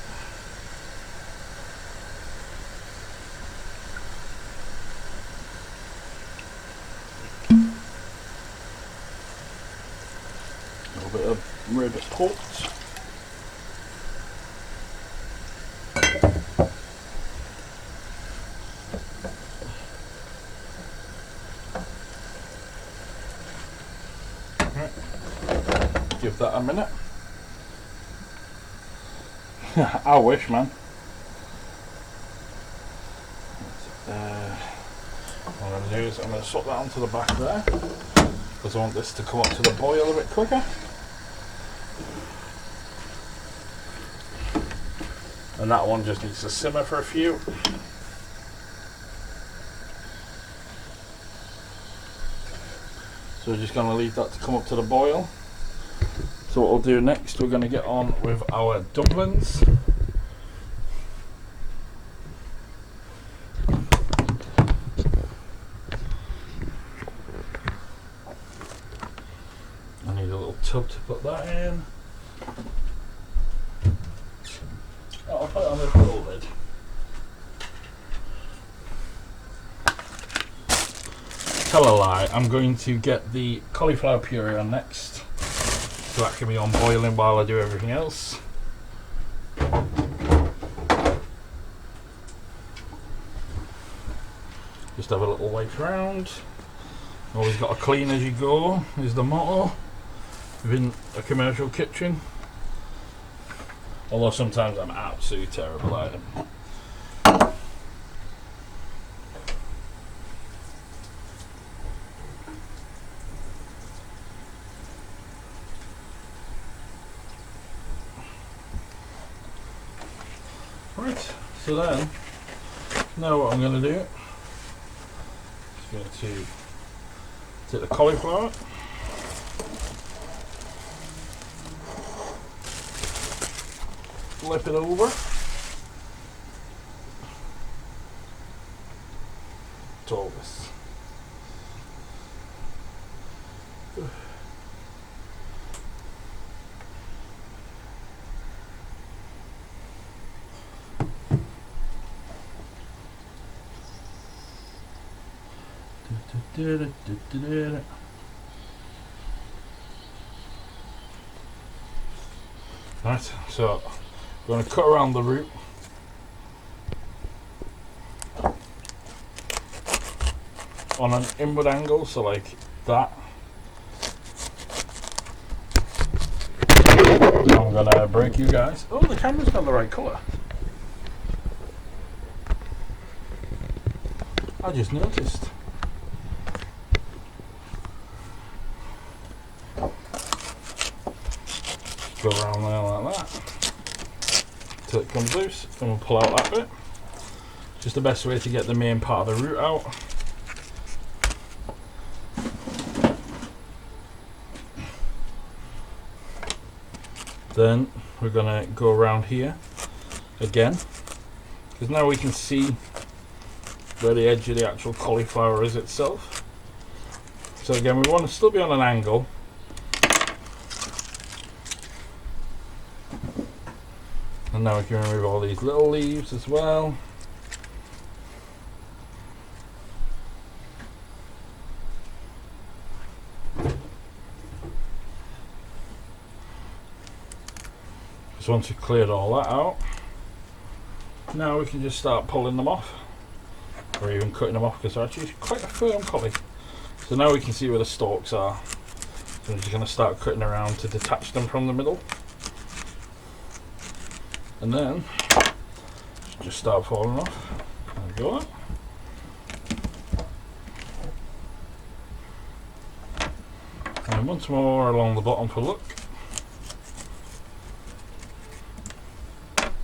give that a minute. I wish, man. What I'm going to do is I'm going to swap that onto the back there, because I want this to come up to the boil a bit quicker. And that one just needs to simmer for a few. So we're just going to leave that to come up to the boil. So what we'll do next, we're going to get on with our dumplings. I need a little tub to put that in. Oh, I'll put it on this little lid. Tell a lie, I'm going to get the cauliflower puree on next. So that can be on boiling while I do everything else. Just have a little wipe around. Always got to clean as you go is the motto within a commercial kitchen. Although sometimes I'm absolutely terrible at it. Right, so then, now what I'm going to do is going to take the cauliflower, flip it over, to all this. Right, so we're going to cut around the root. On an inward angle, so like that. I'm going to break you guys. Oh, the camera's got the right colour. I just noticed. Go around there like that till it comes loose, and we'll pull out that bit. Just the best way to get the main part of the root out. Then we're going to go around here again, because now we can see where the edge of the actual cauliflower is itself. So again, we want to still be on an angle. And now we can remove all these little leaves as well. So once we've cleared all that out, now we can just start pulling them off, or even cutting them off, because they're actually quite a firm collie. So now we can see where the stalks are. So I'm just going to start cutting around to detach them from the middle. And then just start falling off. There we go. And once more along the bottom for look.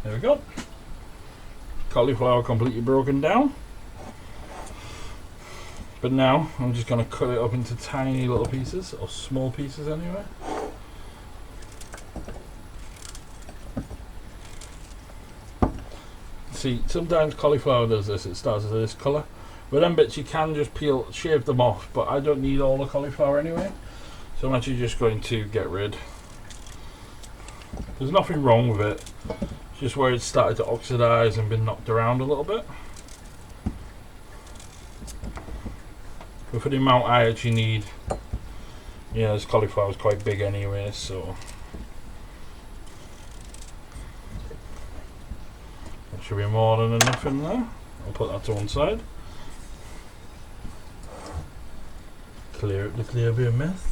There we go. Cauliflower completely broken down. But now I'm just going to cut it up into tiny little pieces, or small pieces anyway. See, sometimes cauliflower does this, it starts as this colour. But them bits you can just shave them off, but I don't need all the cauliflower anyway. So I'm actually just going to get rid. There's nothing wrong with it, it's just where it's started to oxidise and been knocked around a little bit. But for the amount I actually need, yeah, this cauliflower is quite big anyway, so should be more than enough in there. I'll put that to one side. Clear up the clear bit of mess.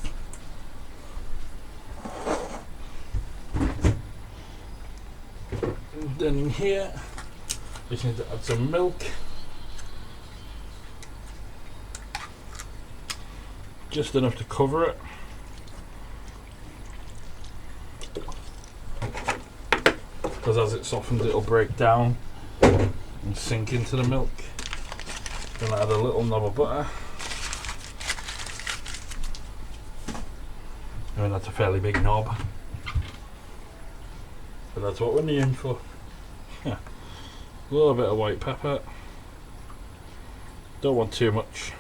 Then in here, just need to add some milk. Just enough to cover it. Because as it softens, it'll break down and sink into the milk. Then add a little knob of butter. I mean, that's a fairly big knob. But that's what we're needing for. Yeah. A little bit of white pepper. Don't want too much.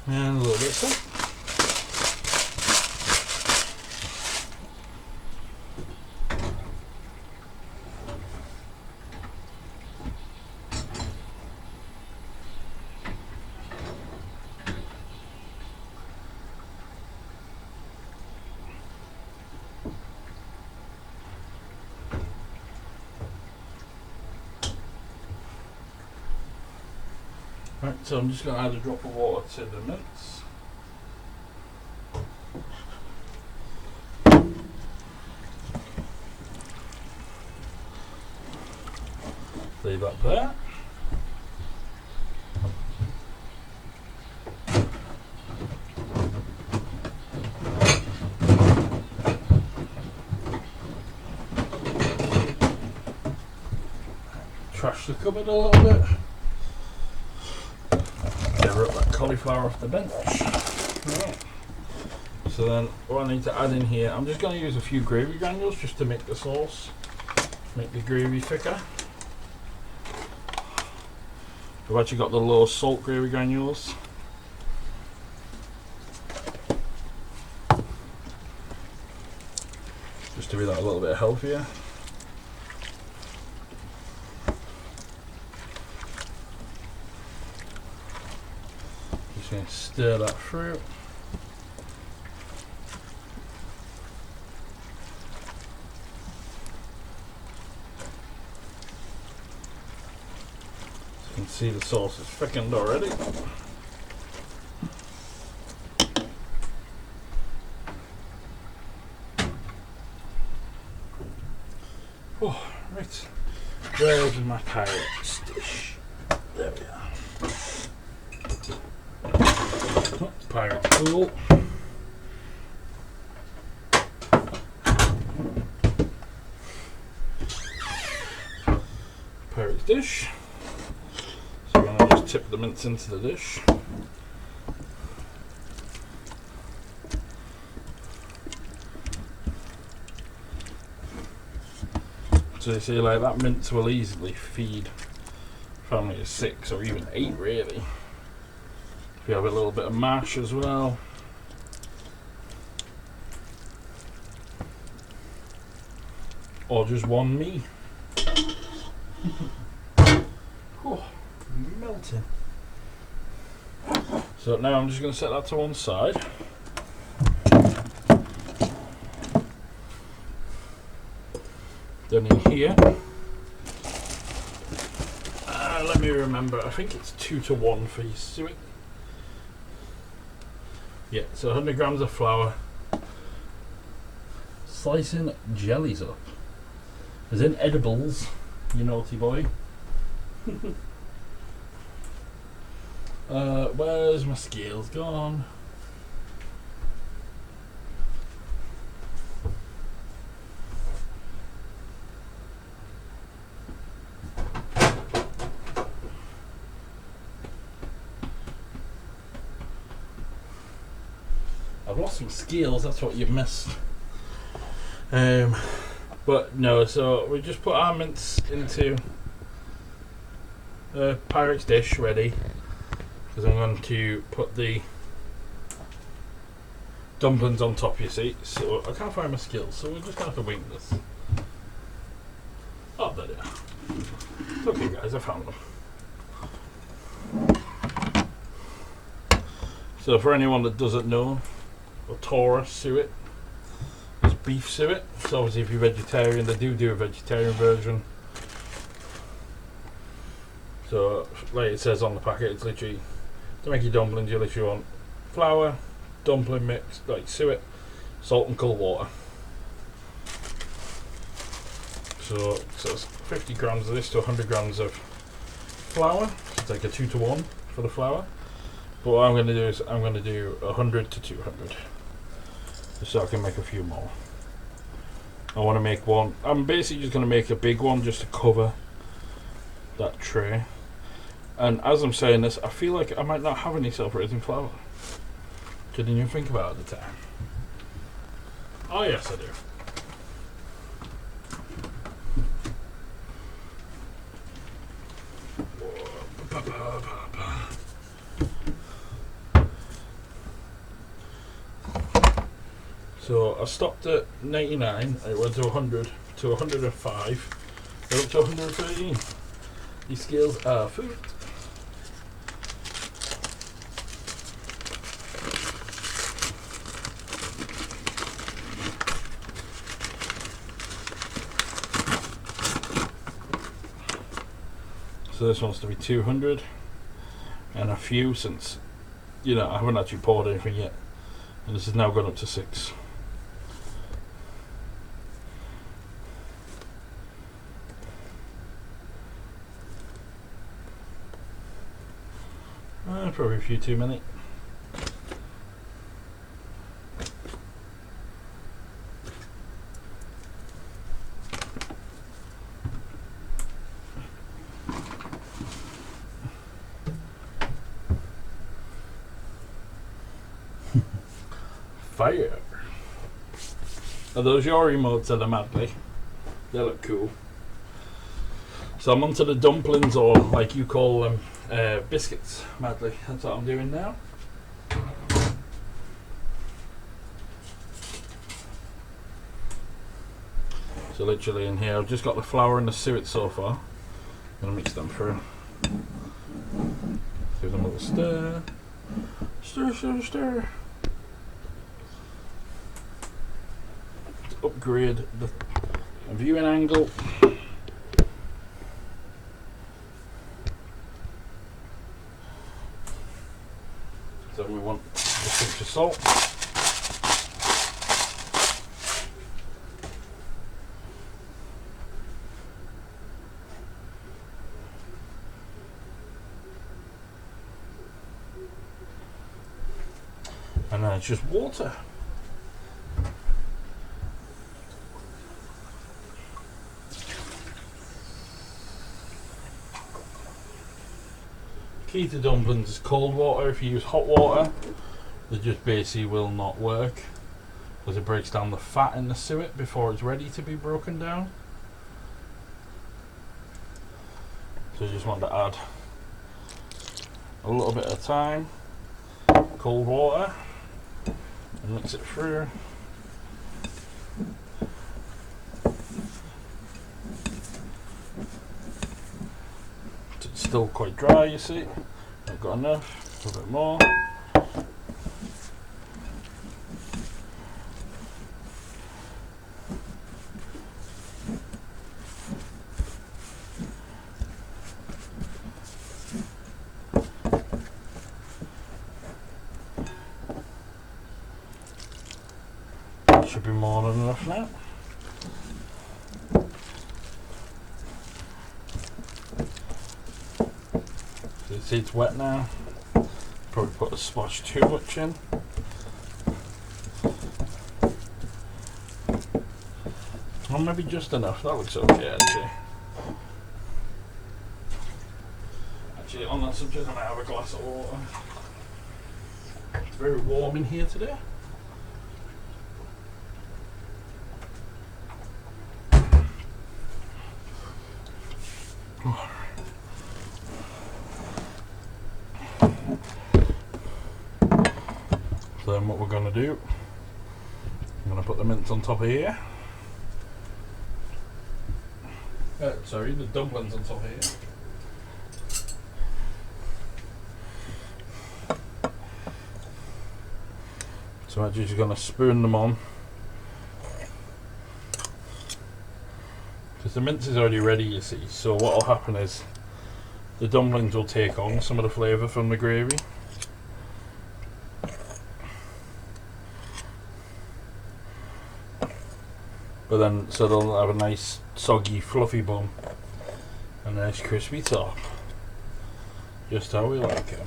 And a little bit of salt. Right, so I'm just going to add a drop of water to the mince. Leave that there. Trash the cupboard a little bit. Gather up that cauliflower off the bench. Right. So then what I need to add in here, I'm just going to use a few gravy granules just to make the sauce, make the gravy thicker. I've actually got the low salt gravy granules. Just to be that a little bit healthier. Just going to stir that through. You can see the sauce is thickened already. Oh, right. Where's my Pyrex dish? There we are. Oh, Pyrex pool. Pyrex dish. So I'm going to just tip the mince into the dish. So you see, like, that mince will easily feed a family of 6 or even 8 really. If you have a little bit of mash as well. Or just one me. Oh, melting. So now I'm just going to set that to one side. Then in here, let me remember, I think it's 2-to-1 for your suet. Yeah, so 100 grams of flour. Slicing jellies up. As in edibles, you naughty boy. Where's my scales gone? I've lost some scales, that's what you've missed. But no, so we just put our mince into a Pyrex dish ready, because I'm going to put the dumplings on top, you see. So I can't find my skills, so we're just going to have to wing this. Oh, there they are. Okay guys, I found them. So for anyone that doesn't know, Otora suet is beef suet. So obviously if you're vegetarian, they do a vegetarian version. So like it says on the packet, it's literally, to make your dumplings you literally want flour, dumpling mix, like suet, salt and cold water. So it's 50 grams of this to 100 grams of flour. It's like a 2 to 1 for the flour. But what I'm going to do is I'm going to do 100 to 200, just so I can make a few more. I want to make one. I'm basically just going to make a big one just to cover that tray. And as I'm saying this, I feel like I might not have any self-raising flour. Didn't you think about it at the time? Oh yes, I do. So I stopped at 99, it went to 100, to 105, then up to 113. These scales are food. So this wants to be 200 and a few, since I haven't actually poured anything yet, and this has now gone up to 6. Probably a few too many. Fire. Are those your emotes of the Madly? They look cool. So I'm onto the dumplings, or like you call them, biscuits, Madly. That's what I'm doing now. So literally in here, I've just got the flour and the suet so far. I'm going to mix them through. Give them a little stir. Stir, stir, stir. To upgrade the viewing angle. So we want a pinch of salt. And then it's just water. Key to dumplings is cold water. If you use hot water, they just basically will not work, because it breaks down the fat in the suet before it's ready to be broken down. So you just want to add a little bit at a time, cold water, and mix it through. It's still quite dry, you see. I've got enough, a little bit more. Should be more than enough now. So you see it's wet now. Probably put a splash too much in. Or maybe just enough. That looks okay actually. Actually, on that subject, I might have a glass of water. It's very warm in here today. So then what we're going to do, I'm going to put the mince on top of here. Sorry, the dumplings on top of here. So I'm just going to spoon them on, because the mince is already ready, you see. So what will happen is the dumplings will take on some of the flavour from the gravy. But then, so they'll have a nice soggy, fluffy bum, and a nice crispy top. Just how we like them.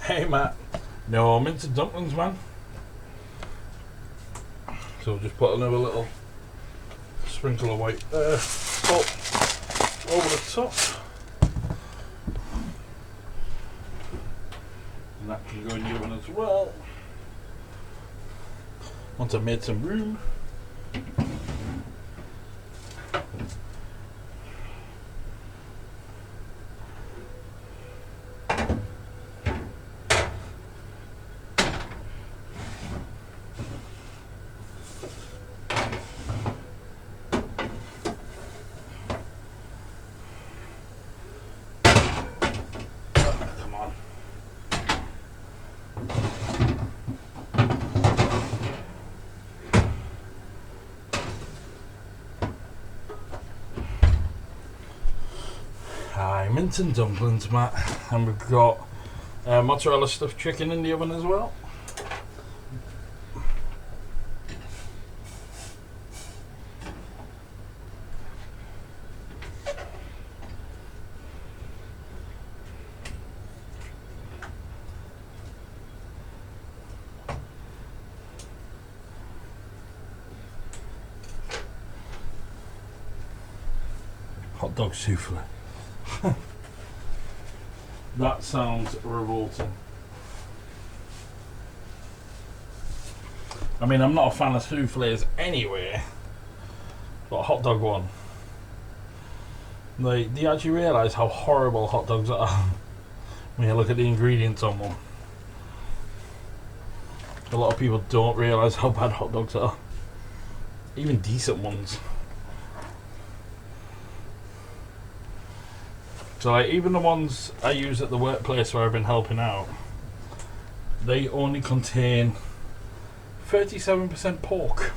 Hey Matt, no mince and dumplings, man. So we'll just put another little sprinkle of white salt over the top, and that can go in the oven as well. Once I've made some room. Come on. Hi, mince and dumplings, Matt, and we've got mozzarella stuffed chicken in the oven as well. Hot dog souffle. That sounds revolting. I mean, I'm not a fan of souffles anyway, but a hot dog one. Like, do you actually realise how horrible hot dogs are when you look at the ingredients on them? A lot of people don't realise how bad hot dogs are. Even decent ones. So like, even the ones I use at the workplace where I've been helping out, they only contain 37% pork.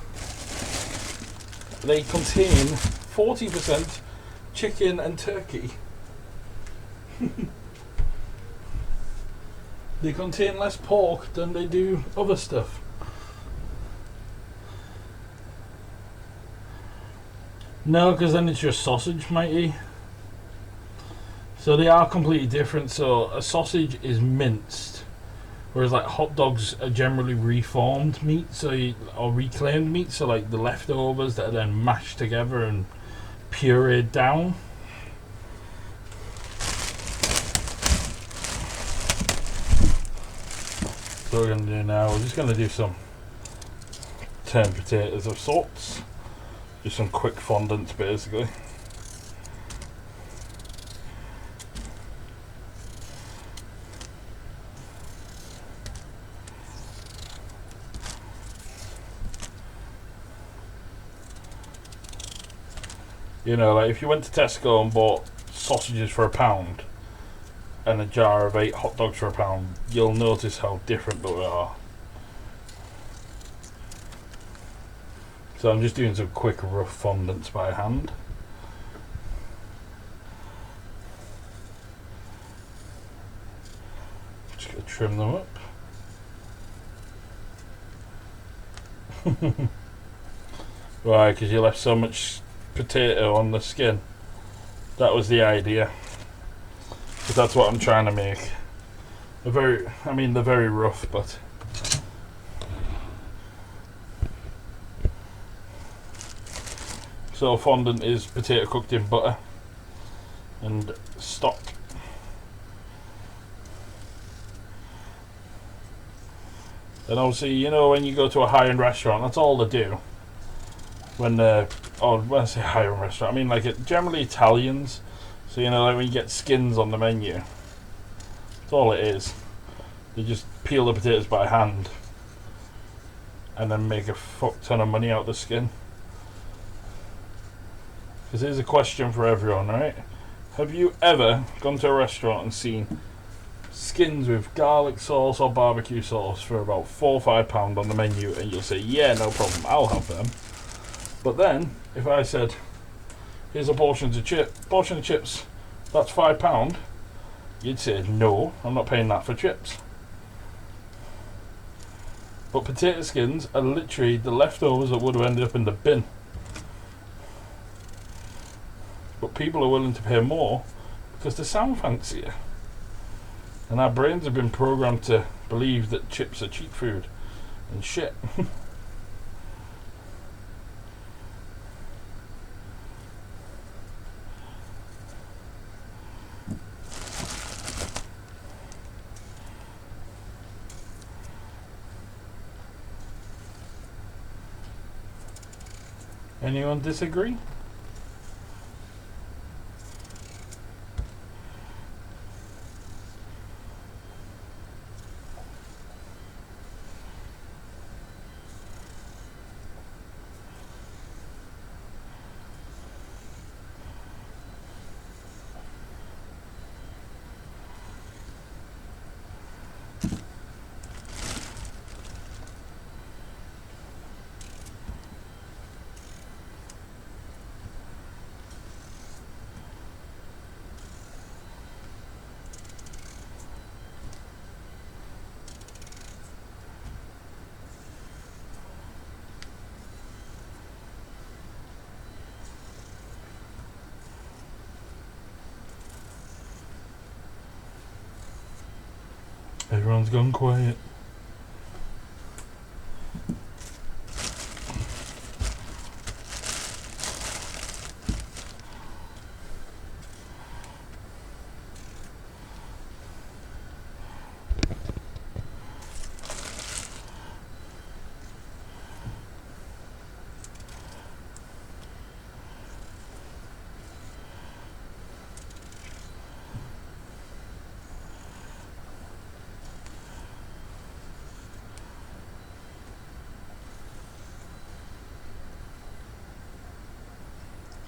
They contain 40% chicken and turkey. They contain less pork than they do other stuff. No, because then it's just sausage, matey. So they are completely different. So a sausage is minced, whereas like hot dogs are generally reformed meat, or reclaimed meat. So like the leftovers that are then mashed together and pureed down. So what we're gonna do now, we're just gonna do some turned potatoes of sorts, just some quick fondants basically. You know, like if you went to Tesco and bought sausages for £1 and a jar of 8 hot dogs for £1, you'll notice how different they are. So I'm just doing some quick rough fondants by hand. Just gonna trim them up. Why? Because you left so much potato on the skin. That was the idea. Because that's what I'm trying to make. They're very rough, but so fondant is potato cooked in butter and stock. And obviously, you know, when you go to a high-end restaurant, that's all they do. When I say high-end restaurant, I mean like generally Italians. So you know, like when you get skins on the menu, that's all it is. They just peel the potatoes by hand and then make a fuck ton of money out of the skin. Because here's a question for everyone, right? Have you ever gone to a restaurant and seen skins with garlic sauce or barbecue sauce for about £4 or £5 on the menu, and you'll say, yeah, no problem, I'll have them. But then, if I said, here's a portion of chips, that's £5, you'd say, no, I'm not paying that for chips. But potato skins are literally the leftovers that would have ended up in the bin. But people are willing to pay more because they sound fancier. And our brains have been programmed to believe that chips are cheap food and shit. Anyone disagree? Everyone's gone quiet.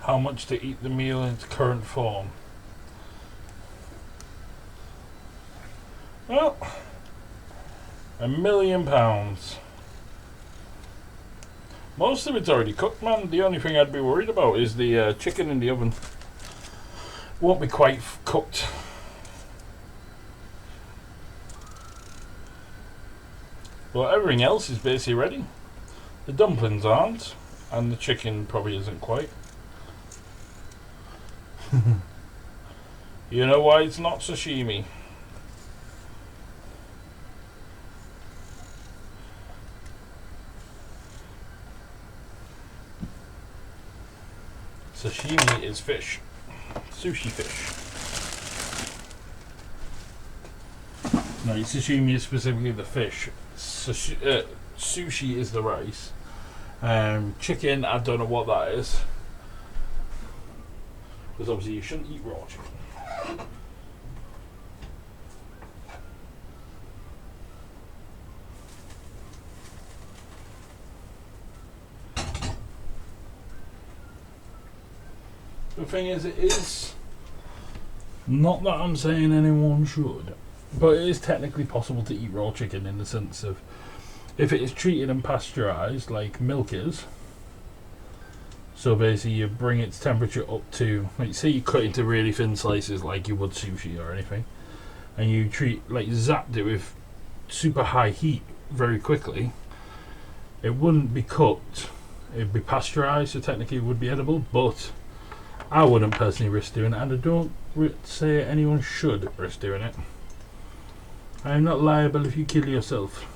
How much to eat the meal in its current form? Well, £1 million. Most of it's already cooked, man. The only thing I'd be worried about is the chicken in the oven. Won't be quite cooked. But everything else is basically ready. The dumplings aren't, and the chicken probably isn't quite. You know why it's not sashimi? Sashimi is fish. Sushi fish. No, sashimi is specifically the fish. Sushi is the rice. Chicken, I don't know what that is. Because obviously you shouldn't eat raw chicken. The thing is, it is not that I'm saying anyone should, but it is technically possible to eat raw chicken in the sense of if it is treated and pasteurised like milk is. So basically you bring its temperature up to, like say you cut into really thin slices like you would sushi or anything, and you zapped it with super high heat very quickly, it wouldn't be cooked, it'd be pasteurised, so technically it would be edible, but I wouldn't personally risk doing it, and I don't say anyone should risk doing it. I am not liable if you kill yourself.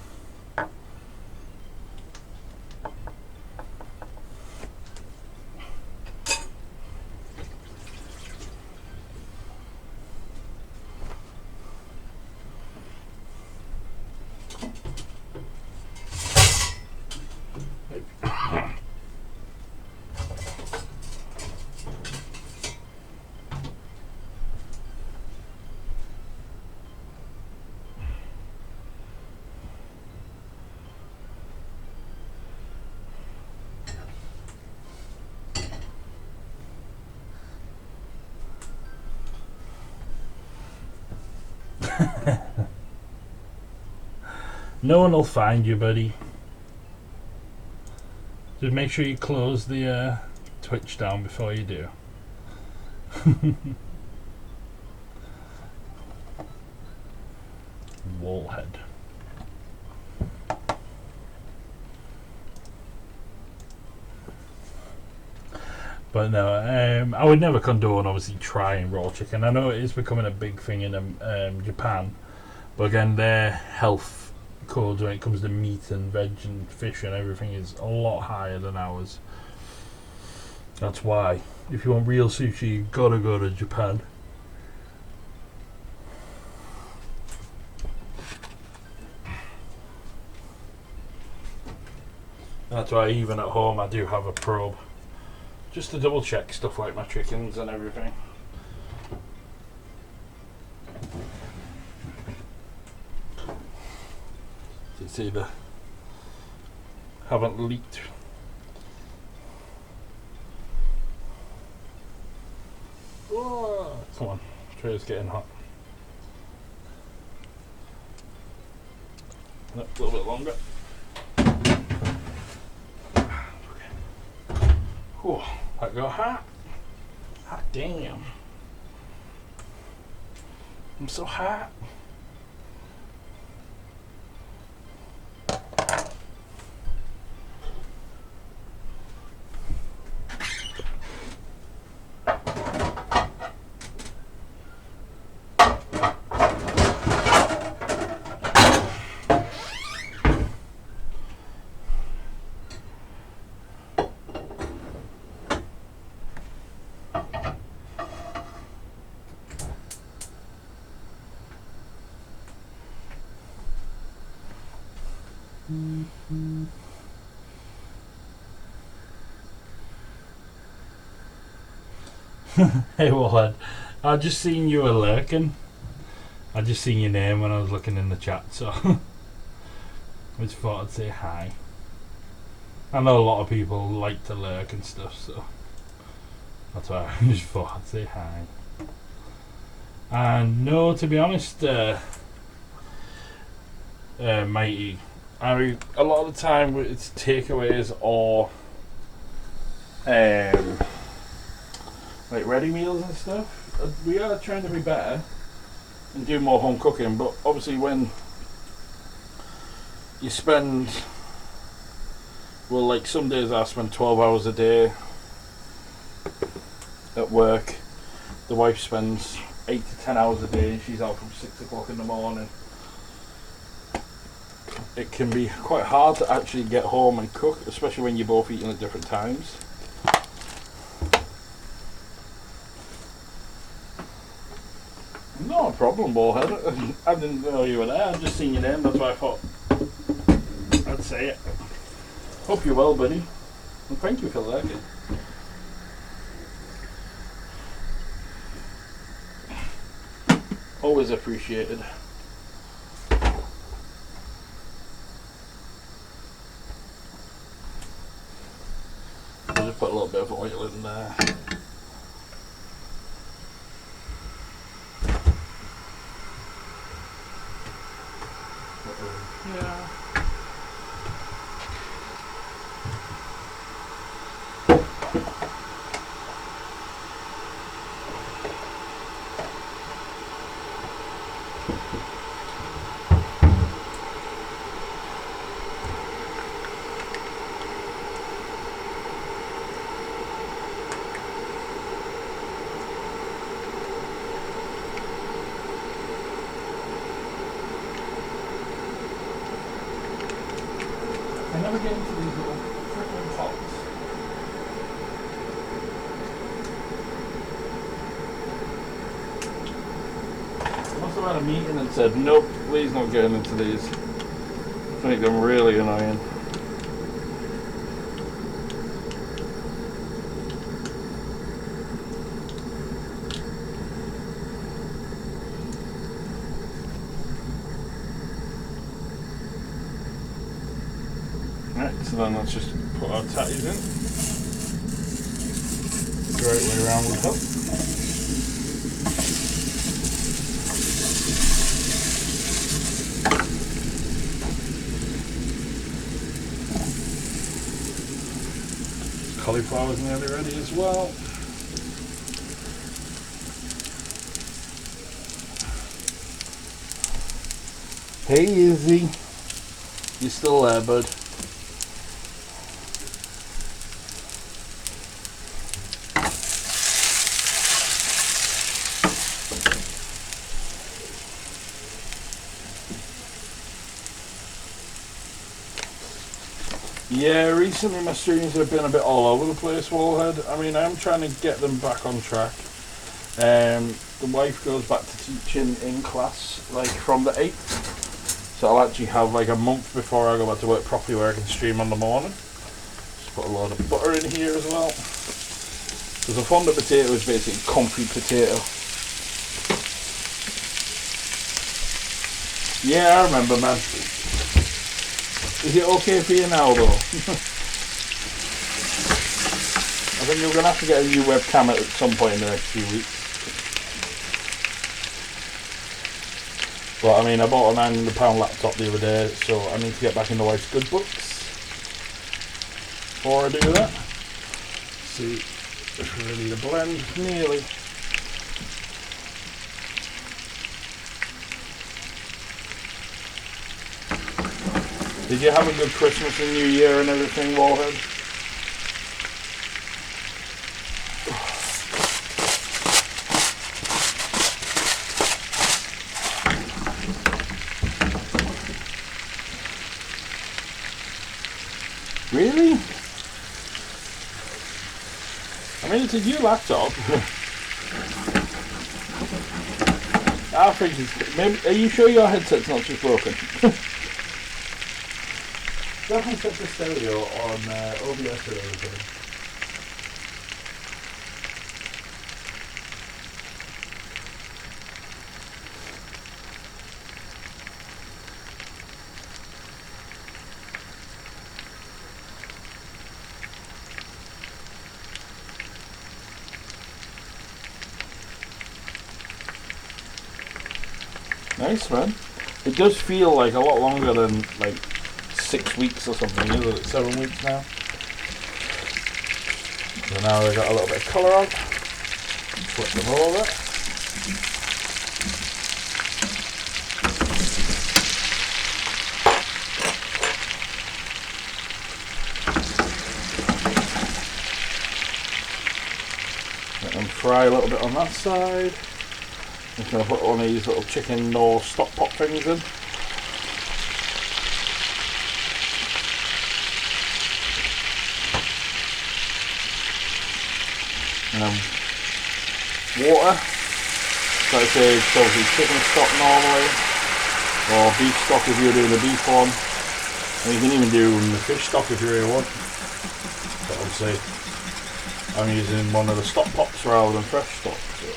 No one will find you, buddy. Just make sure you close the Twitch down before you do. Wallhead. But no, I would never condone obviously trying raw chicken. I know it is becoming a big thing in Japan, but again, their health codes when it comes to meat and veg and fish and everything is a lot higher than ours. That's why, if you want real sushi, you gotta go to Japan. That's why even at home I do have a probe, just to double check stuff like my chickens and everything. It's either haven't leaked. Oh, come on, tray's getting hot. No, a little bit longer. Okay. Whew, that got hot. Hot damn. I'm so hot. Hey Wallhead, I just seen you were lurking. I just seen your name when I was looking in the chat, so I just thought I'd say hi. I know a lot of people like to lurk and stuff, so that's why I just thought I'd say hi. And no, to be honest, Mighty, a lot of the time it's takeaways or like ready meals and stuff. We are trying to be better and do more home cooking, but obviously when you spend, well, like some days I spend 12 hours a day at work. The wife spends 8 to 10 hours a day. She's out from 6 o'clock in the morning. It can be quite hard to actually get home and cook, especially when you're both eating at different times. No problem, Wallhead. I didn't know you were there. I'd just seen your name, that's why I thought I'd say it. Hope you're well, buddy. And thank you for lurking. Always appreciated. I'll just put a little bit of oil in there. Yeah. I never get into these little freaking pots. I must have had a meeting and said, nope, please not getting into these. I think them really annoying. Right, so then let's just put our tatties in. The right way around would help. cauliflower's nearly ready as well. Hey Izzy, you still there, bud? Yeah, recently my streams have been a bit all over the place, Wallhead. I mean, I'm trying to get them back on track. The wife goes back to teaching in class, like from the 8th. So I'll actually have like a month before I go back to work properly where I can stream on the morning. Just put a load of butter in here as well. Because a fondant potato is basically comfy potato. Yeah, I remember, man. Is it okay for you now, though? I think you're going to have to get a new webcam at some point in the next few weeks. But I mean, I bought a £900 laptop the other day, so I need to get back in the wife's good books before I do that. See if we're ready to blend. Nearly. Did you have a good Christmas and New Year and everything, Wallhead? Really? I mean, it's a new laptop. I think it's... Maybe, are you sure your headset's not just broken? Definitely set the stereo on OBS or everything. Nice, man. It does feel like a lot longer than like 6 weeks or something, isn't it? 7 weeks now. So now they've got a little bit of colour on. Flip them over. Let them fry a little bit on that side. I'm just going to put one of these little chicken or stock pot things in. Water. So I say it's obviously chicken stock normally, or beef stock if you're doing the beef one. And you can even do the fish stock if you really want. But obviously I'm using one of the stock pots rather than fresh stock. So.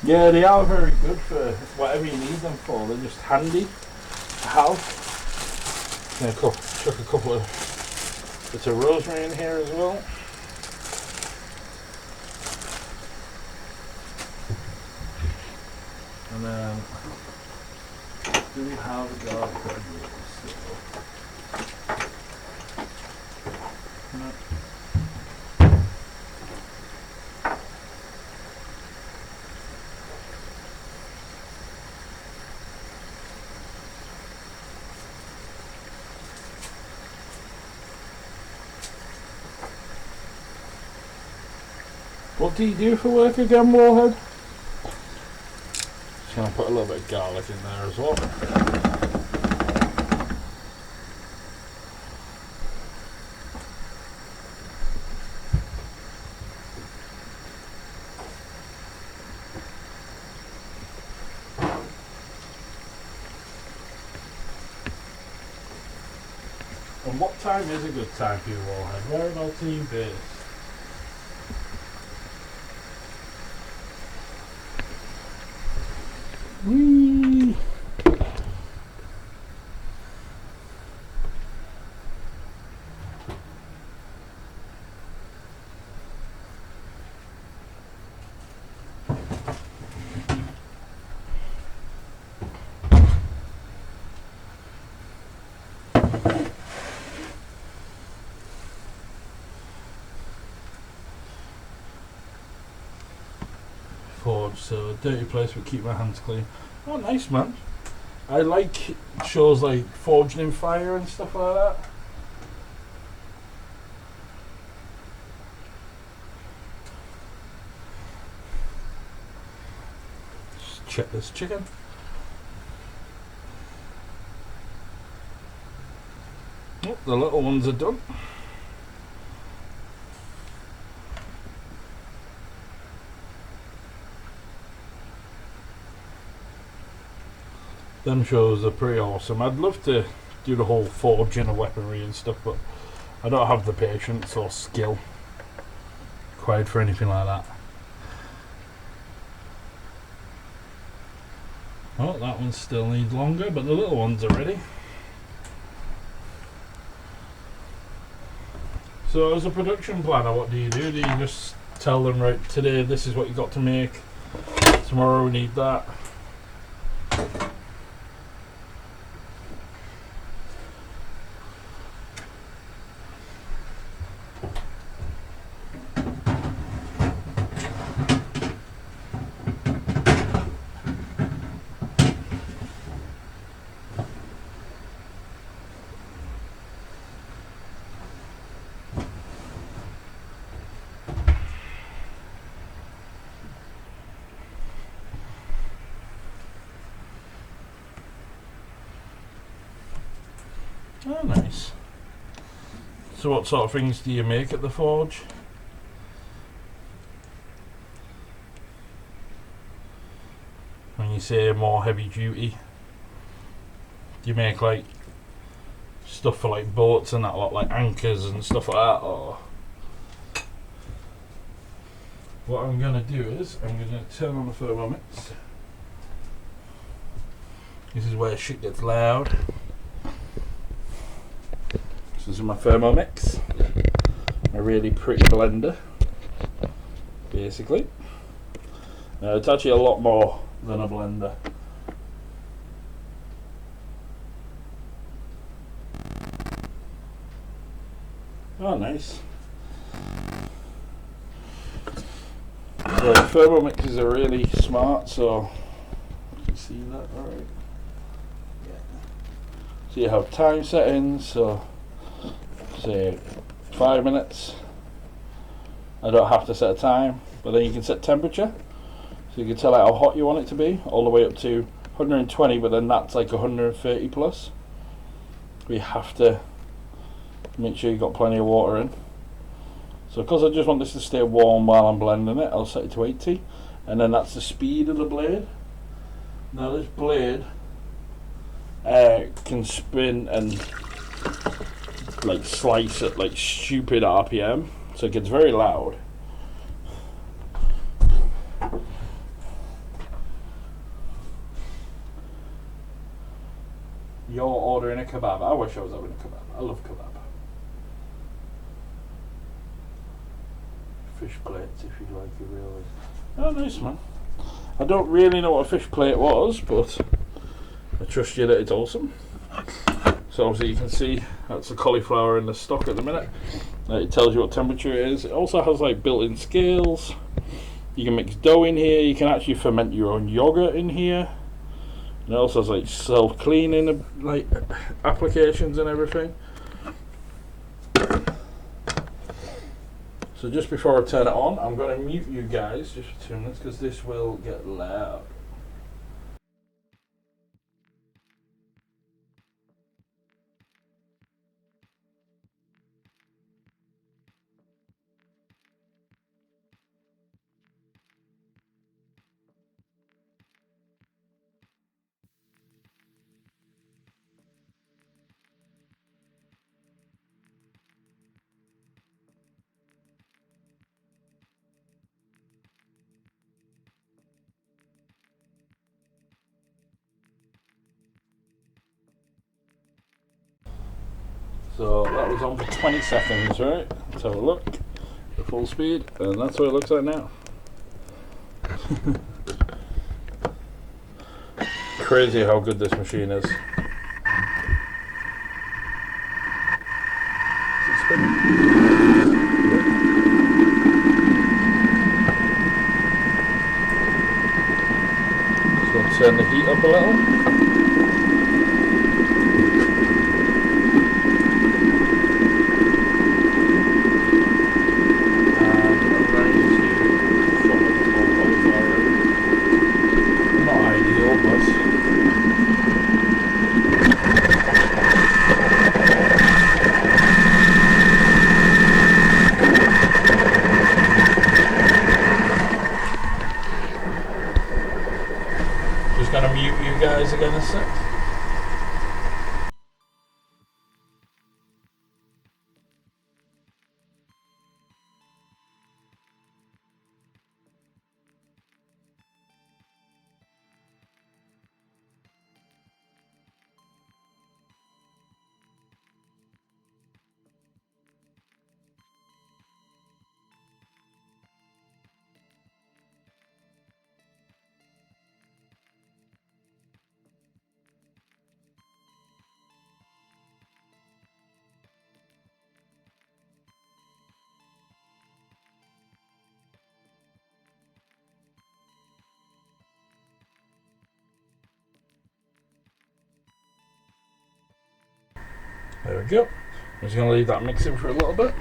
Yeah, they are very good for whatever you need them for. They're just handy to have. Yeah, chuck a couple of bits of rosemary in here as well. And then do we have garlic bread no. What do you do for work again, Warhead? Just going to put a little bit of garlic in there as well. And what time is a good time for you, Warhead? Whereabouts are you based? Whee! forge, so dirty place but keep my hands clean. Oh, nice, man. I like shows like Forged in Fire and stuff like that. Just check this chicken. Oh, the little ones are done. Them shows are pretty awesome. I'd love to do the whole forging of weaponry and stuff, but I don't have the patience or skill required for anything like that. Oh, that one still needs longer, but the little ones are ready. So as a production planner, what do? Do you just tell them, right, today this is what you got to make, tomorrow we need that? Oh, nice. So what sort of things do you make at the forge? When you say more heavy duty, do you make like stuff for like boats and that lot, like anchors and stuff like that, or? What I'm going to do is, I'm going to turn on the Thermomix. This is where shit gets loud. This is my Thermomix. A really pretty blender, basically. Now it's actually a lot more than a blender. Oh, nice. So the Thermomixes are really smart, so you can see that, alright. Yeah. So you have time settings, so say 5 minutes. I don't have to set a time, but then you can set temperature, so you can tell it how hot you want it to be, all the way up to 120, but then that's like 130 plus. We have to make sure you've got plenty of water in. So because I just want this to stay warm while I'm blending it, I'll set it to 80, and then that's the speed of the blade. Now this blade can spin and like slice at like stupid RPM, so it gets very loud. You're ordering a kebab. I wish I was having a kebab. I love kebab. Fish plates, if you like it, really. Oh, nice, man. I don't really know what a fish plate was, but I trust you that it's awesome. So obviously you can see that's the cauliflower in the stock at the minute. It tells you what temperature it is. It also has like built-in scales. You can mix dough in here. You can actually ferment your own yogurt in here. And it also has like self-cleaning like applications and everything. So just before I turn it on, I'm going to mute you guys just for 2 minutes because this will get loud. So that was on for 20 seconds, right? Let's have a look. At full speed, and that's what it looks like now. Crazy how good this machine is. Is it spinning? turn the heat up a little. Gonna mute you guys again a sec. There we go. I'm just going to leave that mixing for a little bit.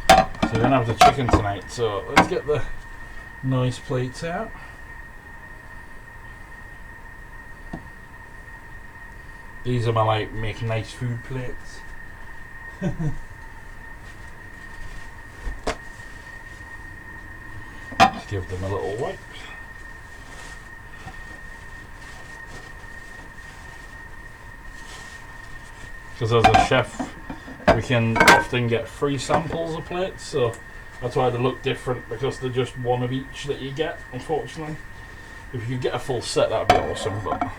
So we're going to have the chicken tonight, so let's get the nice plates out. These are my like make nice food plates. Just give them a little wipe. Because as a chef, we can often get free samples of plates, so that's why they look different, because they're just one of each that you get, unfortunately. If you could get a full set, that'd be awesome, but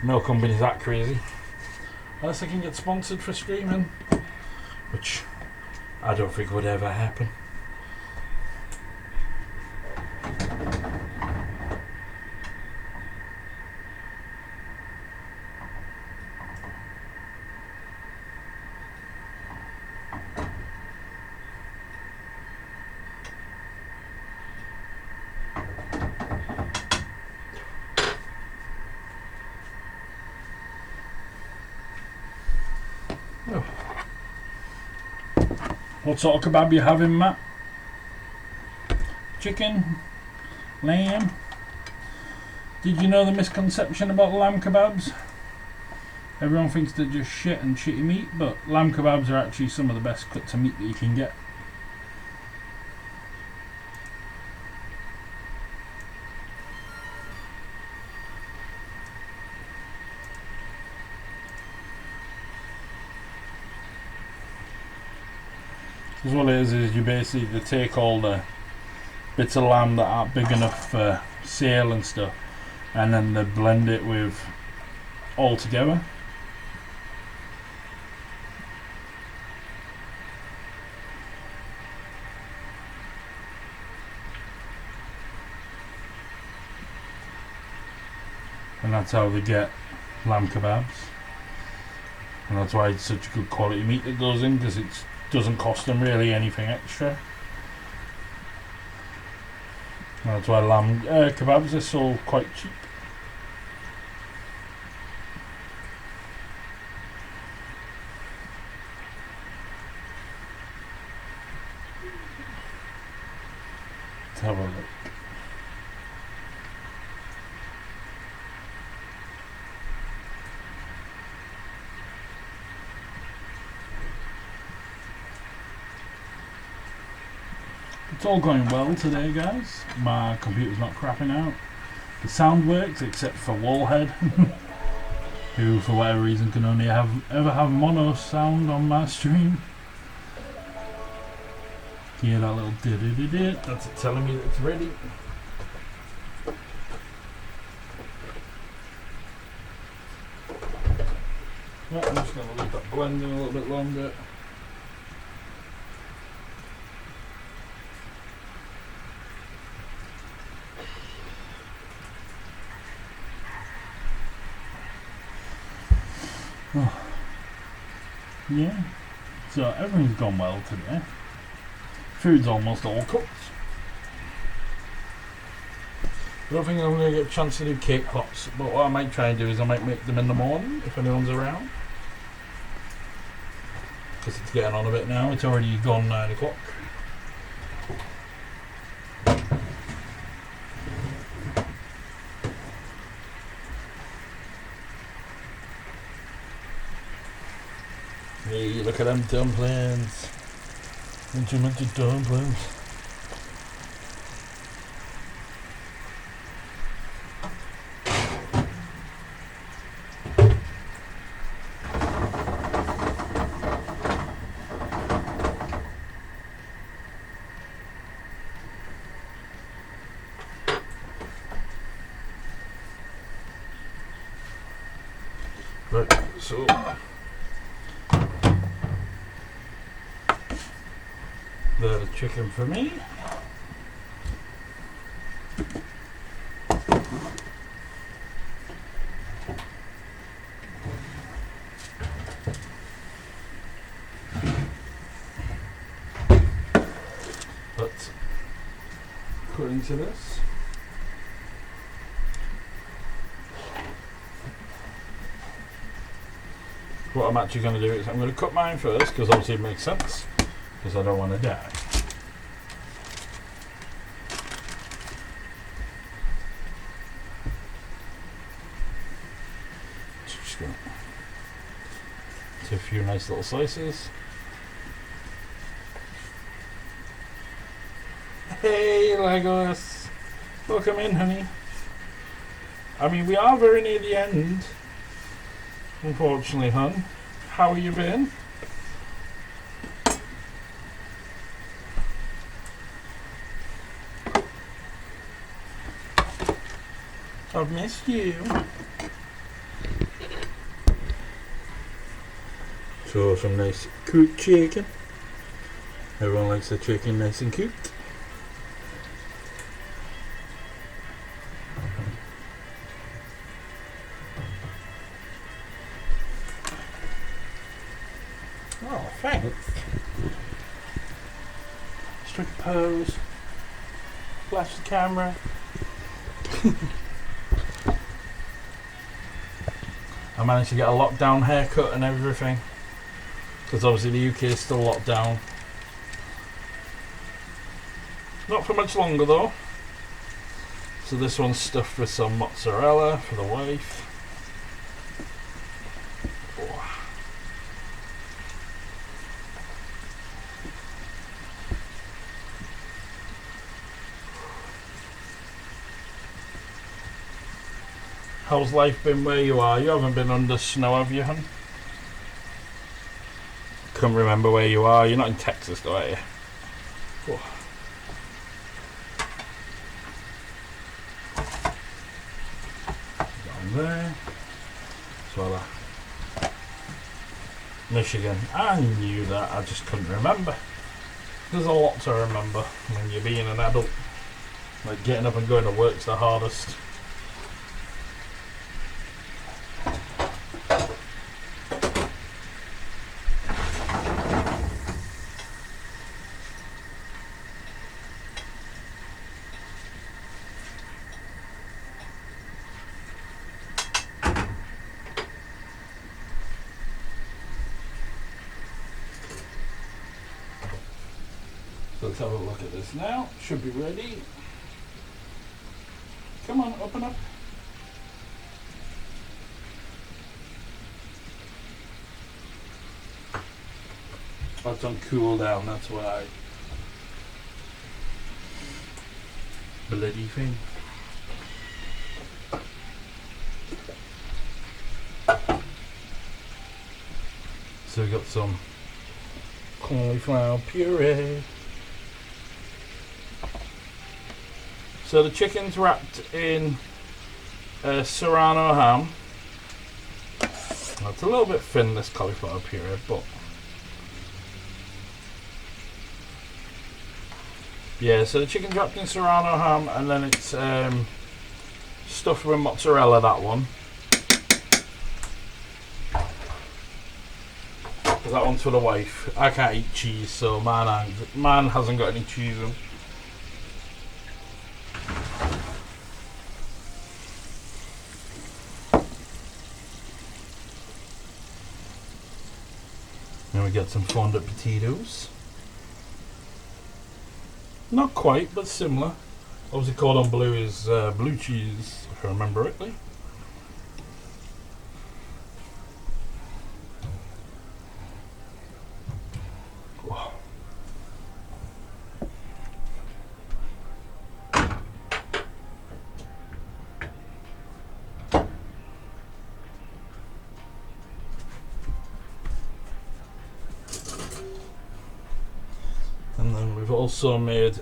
no company's that crazy. Unless I can get sponsored for streaming, which I don't think would ever happen. What sort of kebab you having, Matt? Chicken? Lamb? Did you know the misconception about lamb kebabs? Everyone thinks they're just shit and shitty meat, but lamb kebabs are actually some of the best cuts of meat that you can get. Because what it is you basically take all the bits of lamb that aren't big enough for sale and stuff, and then they blend it with all together. And that's how they get lamb kebabs. And that's why it's such good quality meat that goes in, because it doesn't cost them really anything extra. And that's why lamb kebabs are sold quite cheap. Let's have a look. It's all going well today, guys. My computer's not crapping out. The sound works, except for Wallhead, who for whatever reason can only ever have mono sound on my stream. You hear that little did? That's it telling me that it's ready. Right, I'm just going to leave that blending a little bit longer. Yeah. So everything's gone well today. Food's almost all cooked. I don't think I'm going to get a chance to do cake pops, but what I might try and do is I might make them in the morning if anyone's around. Because it's getting on a bit now, it's already gone 9 o'clock. Hey, look at them dumplings. Regimented dumplings. Right, so they're the chicken for me. Let's cut into this. What I'm actually going to do is I'm going to cut mine first because obviously it makes sense because I don't want to die. Just going to a few nice little slices. Hey Legos! Welcome in, honey. I mean, we are very near the end. Unfortunately, hun. How have you been? I've missed you. So some nice cooked chicken. Everyone likes the chicken nice and cooked. Oh, thanks. Strict pose. Flash the camera. I managed to get a lockdown haircut and everything. Because obviously the UK is still locked down. Not for much longer though. So this one's stuffed with some mozzarella for the wife. How's life been where you are? You haven't been under snow, have you, hun? Can't remember where you are. You're not in Texas, though, are you? Oh. Down there. So Michigan. I knew that. I just couldn't remember. There's a lot to remember when you're being an adult. Like getting up and going to work's the hardest. So let's have a look at this now. Should be ready. Come on, open up. Oh, it's on cool down, that's why. Bloody thing. So we got some cauliflower puree. So the chicken's wrapped in serrano ham. Well, it's a little bit thin, this cauliflower puree, but yeah, so the chicken's wrapped in serrano ham and then it's stuffed with mozzarella, that one. 'Cause that one's for the wife. I can't eat cheese, so mine hasn't got any cheese in. Then we get some fondant potatoes. Not quite, but similar. Obviously, cordon bleu is blue cheese, if I remember rightly. Whoa. And then we've also made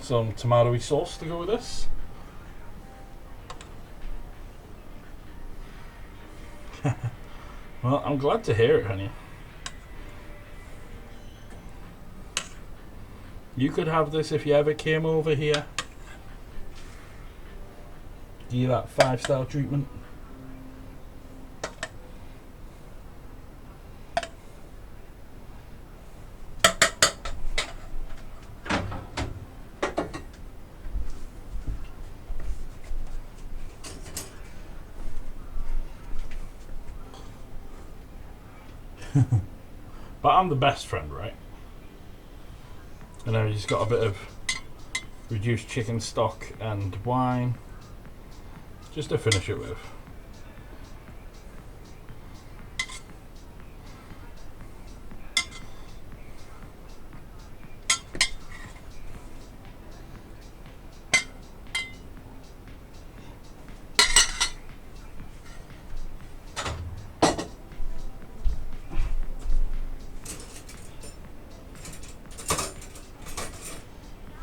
some tomatoey sauce to go with this. Well, I'm glad to hear it, honey. You could have this if you ever came over here. Give you that 5-star treatment. But I'm the best friend, right? And then he's got a bit of reduced chicken stock and wine just to finish it with.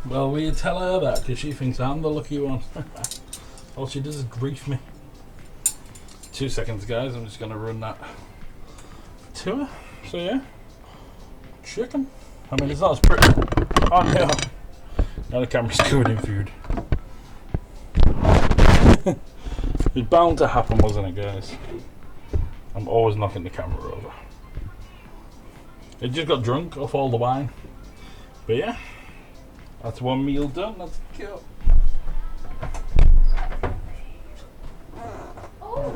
Well, will you tell her that? Because she thinks I'm the lucky one. All she does is grief me. 2 seconds, guys. I'm just going to run that to her. So, yeah. Chicken. I mean, it's not as pretty. Oh, no. Now the camera's covered in food. It was bound to happen, wasn't it, guys? I'm always knocking the camera over. It just got drunk off all the wine. But, yeah. That's one meal done. Let's go. Oh,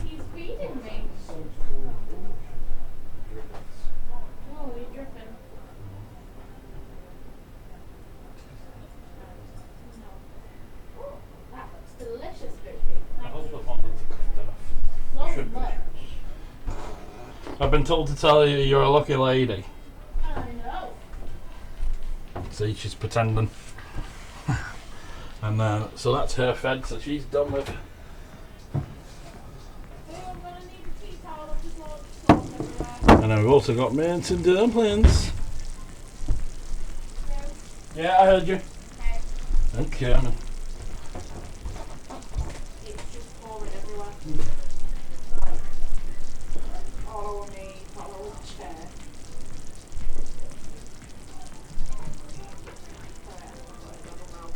he's feeding me. Oh, you're dripping. No. Oh, that looks delicious, Vicky. Thank you. So much. I've been told to tell you you're a lucky lady. I know. See, she's pretending. And so that's her fed, so she's done with. Oh, I'm gonna need a tea towel up as well. And then we've also got mince and dumplings. Yeah, I heard you. Okay, I'm in. It's just falling everywhere. Follow me, follow the chair.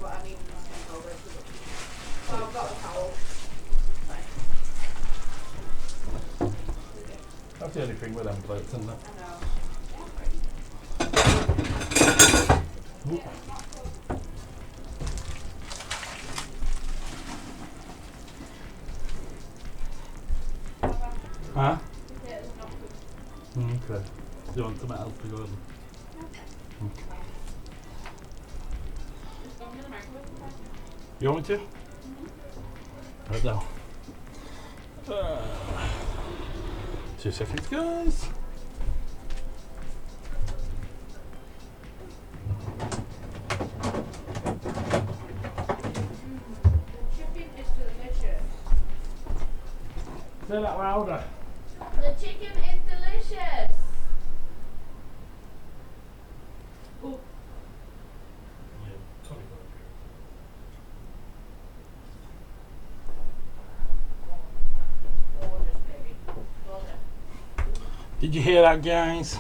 But I need to go with it. Oh, I've got a towel. That's the only thing with them plates, isn't it? I know. Huh? Potatoes not good. Okay. Do you want some else to go in? Okay. Just go in the microwave. You want me to? Right now. 2 seconds, guys. The chicken is delicious. Say that louder. The chicken is delicious. Oh, gorgeous, baby. Gorgeous. Did you hear that, guys?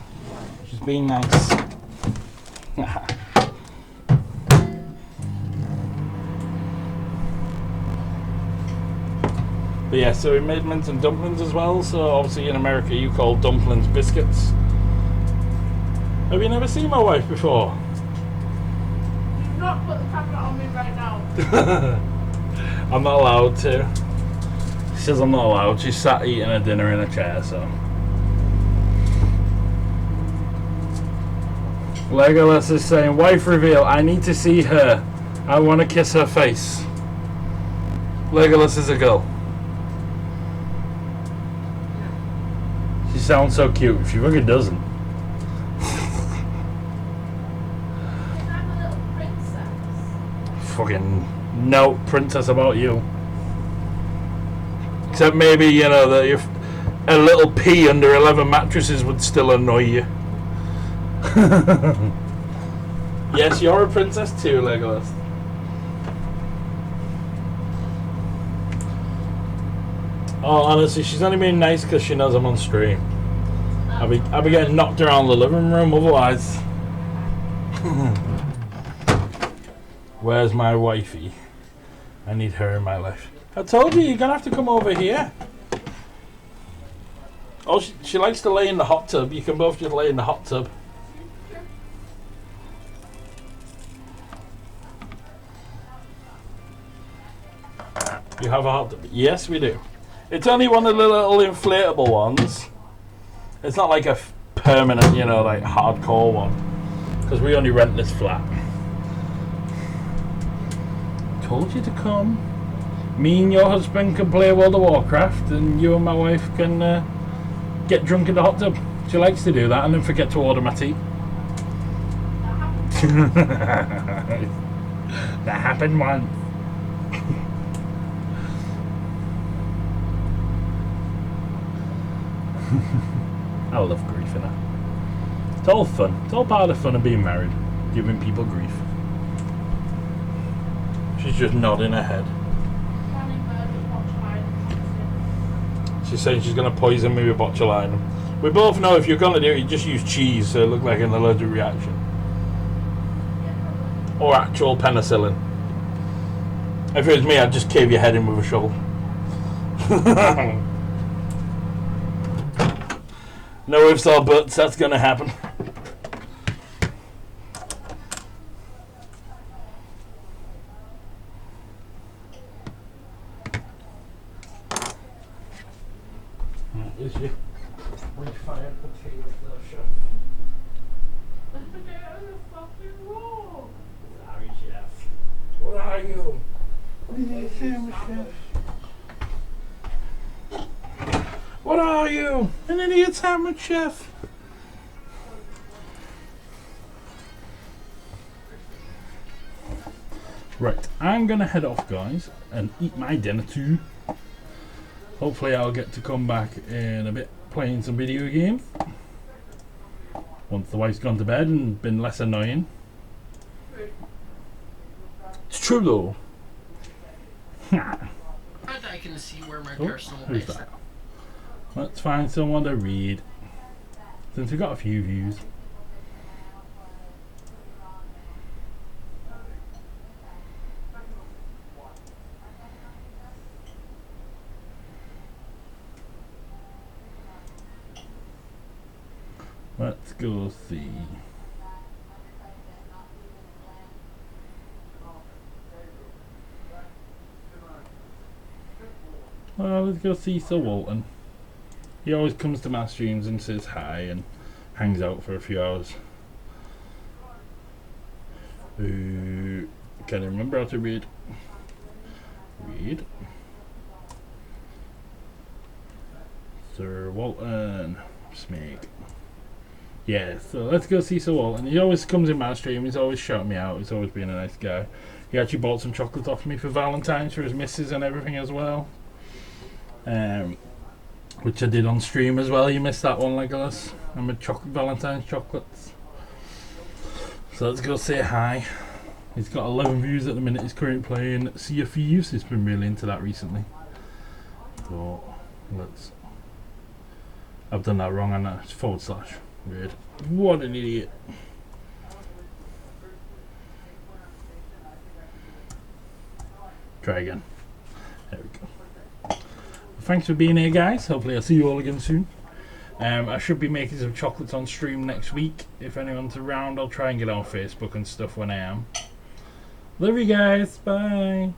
She's being nice. But But yeah, so we made mince and dumplings as well. So obviously in America you call dumplings biscuits. Have you never seen my wife before? Do not put the camera on me right now. I'm not allowed to. She says I'm not allowed. She's sat eating her dinner in a chair, so. Legolas is saying, wife reveal, I need to see her. I want to kiss her face. Legolas is a girl. She sounds so cute. She fucking doesn't. I'm a little princess. Fucking no princess about you. Except maybe, you know, that if a little pee under 11 mattresses would still annoy you. Yes, you're a princess too, Legolas. Oh, honestly, she's only being nice because she knows I'm on stream. I'll be getting knocked around the living room otherwise. Where's my wifey? I need her in my life. I told you, you're gonna have to come over here. Oh, she likes to lay in the hot tub. You can both just lay in the hot tub. You have a hot tub? Yes, we do. It's only one of the little inflatable ones. It's not like a permanent, you know, like hardcore one. Because we only rent this flat. Told you to come. Me and your husband can play World of Warcraft, and you and my wife can get drunk in the hot tub. She likes to do that and then forget to order my tea. That happened once. I love grief, innit? It's all fun. It's all part of the fun of being married. Giving people grief. She's just nodding her head. She's saying she's going to poison me with botulinum. We both know if you're going to do it, you just use cheese so it look like an allergic reaction. Or actual penicillin. If it was me, I'd just cave your head in with a shovel. No ifs or buts, that's going to happen. Is your refired potatoes there, chef? The potatoes are fucking raw. Sorry, chef. What are you? Sandwich, chef. What are you? An idiot sandwich, chef? Right, I'm gonna head off, guys, and eat my dinner too. Hopefully I'll get to come back in a bit playing some video games. Once the wife's gone to bed and been less annoying. It's true though. I can see where my personal who's base. that? Let's find someone to read. Since we've got a few views. Let's go see. Let's go see Sir Walton. He always comes to my streams and says hi and hangs out for a few hours. Can't remember how to read. Read. Sir Walton Smeg. Yeah, so let's go see Sir Walton. He always comes in my stream, he's always shouting me out, he's always been a nice guy. He actually bought some chocolate off me for Valentine's for his missus and everything as well. Which I did on stream as well. You missed that one, Legolas. I'm a Valentine's chocolates. So let's go say hi. He's got 11 views at the minute. He's currently playing Sea of Thieves. He's been really into that recently. So let's. I've done that wrong, and it's / weird. What an idiot. Try again. There we go. thanks for being here, guys. Hopefully I'll see you all again soon. I should be making some chocolates on stream next week. If anyone's around, I'll try and get on Facebook and stuff when I am. Love you guys. Bye.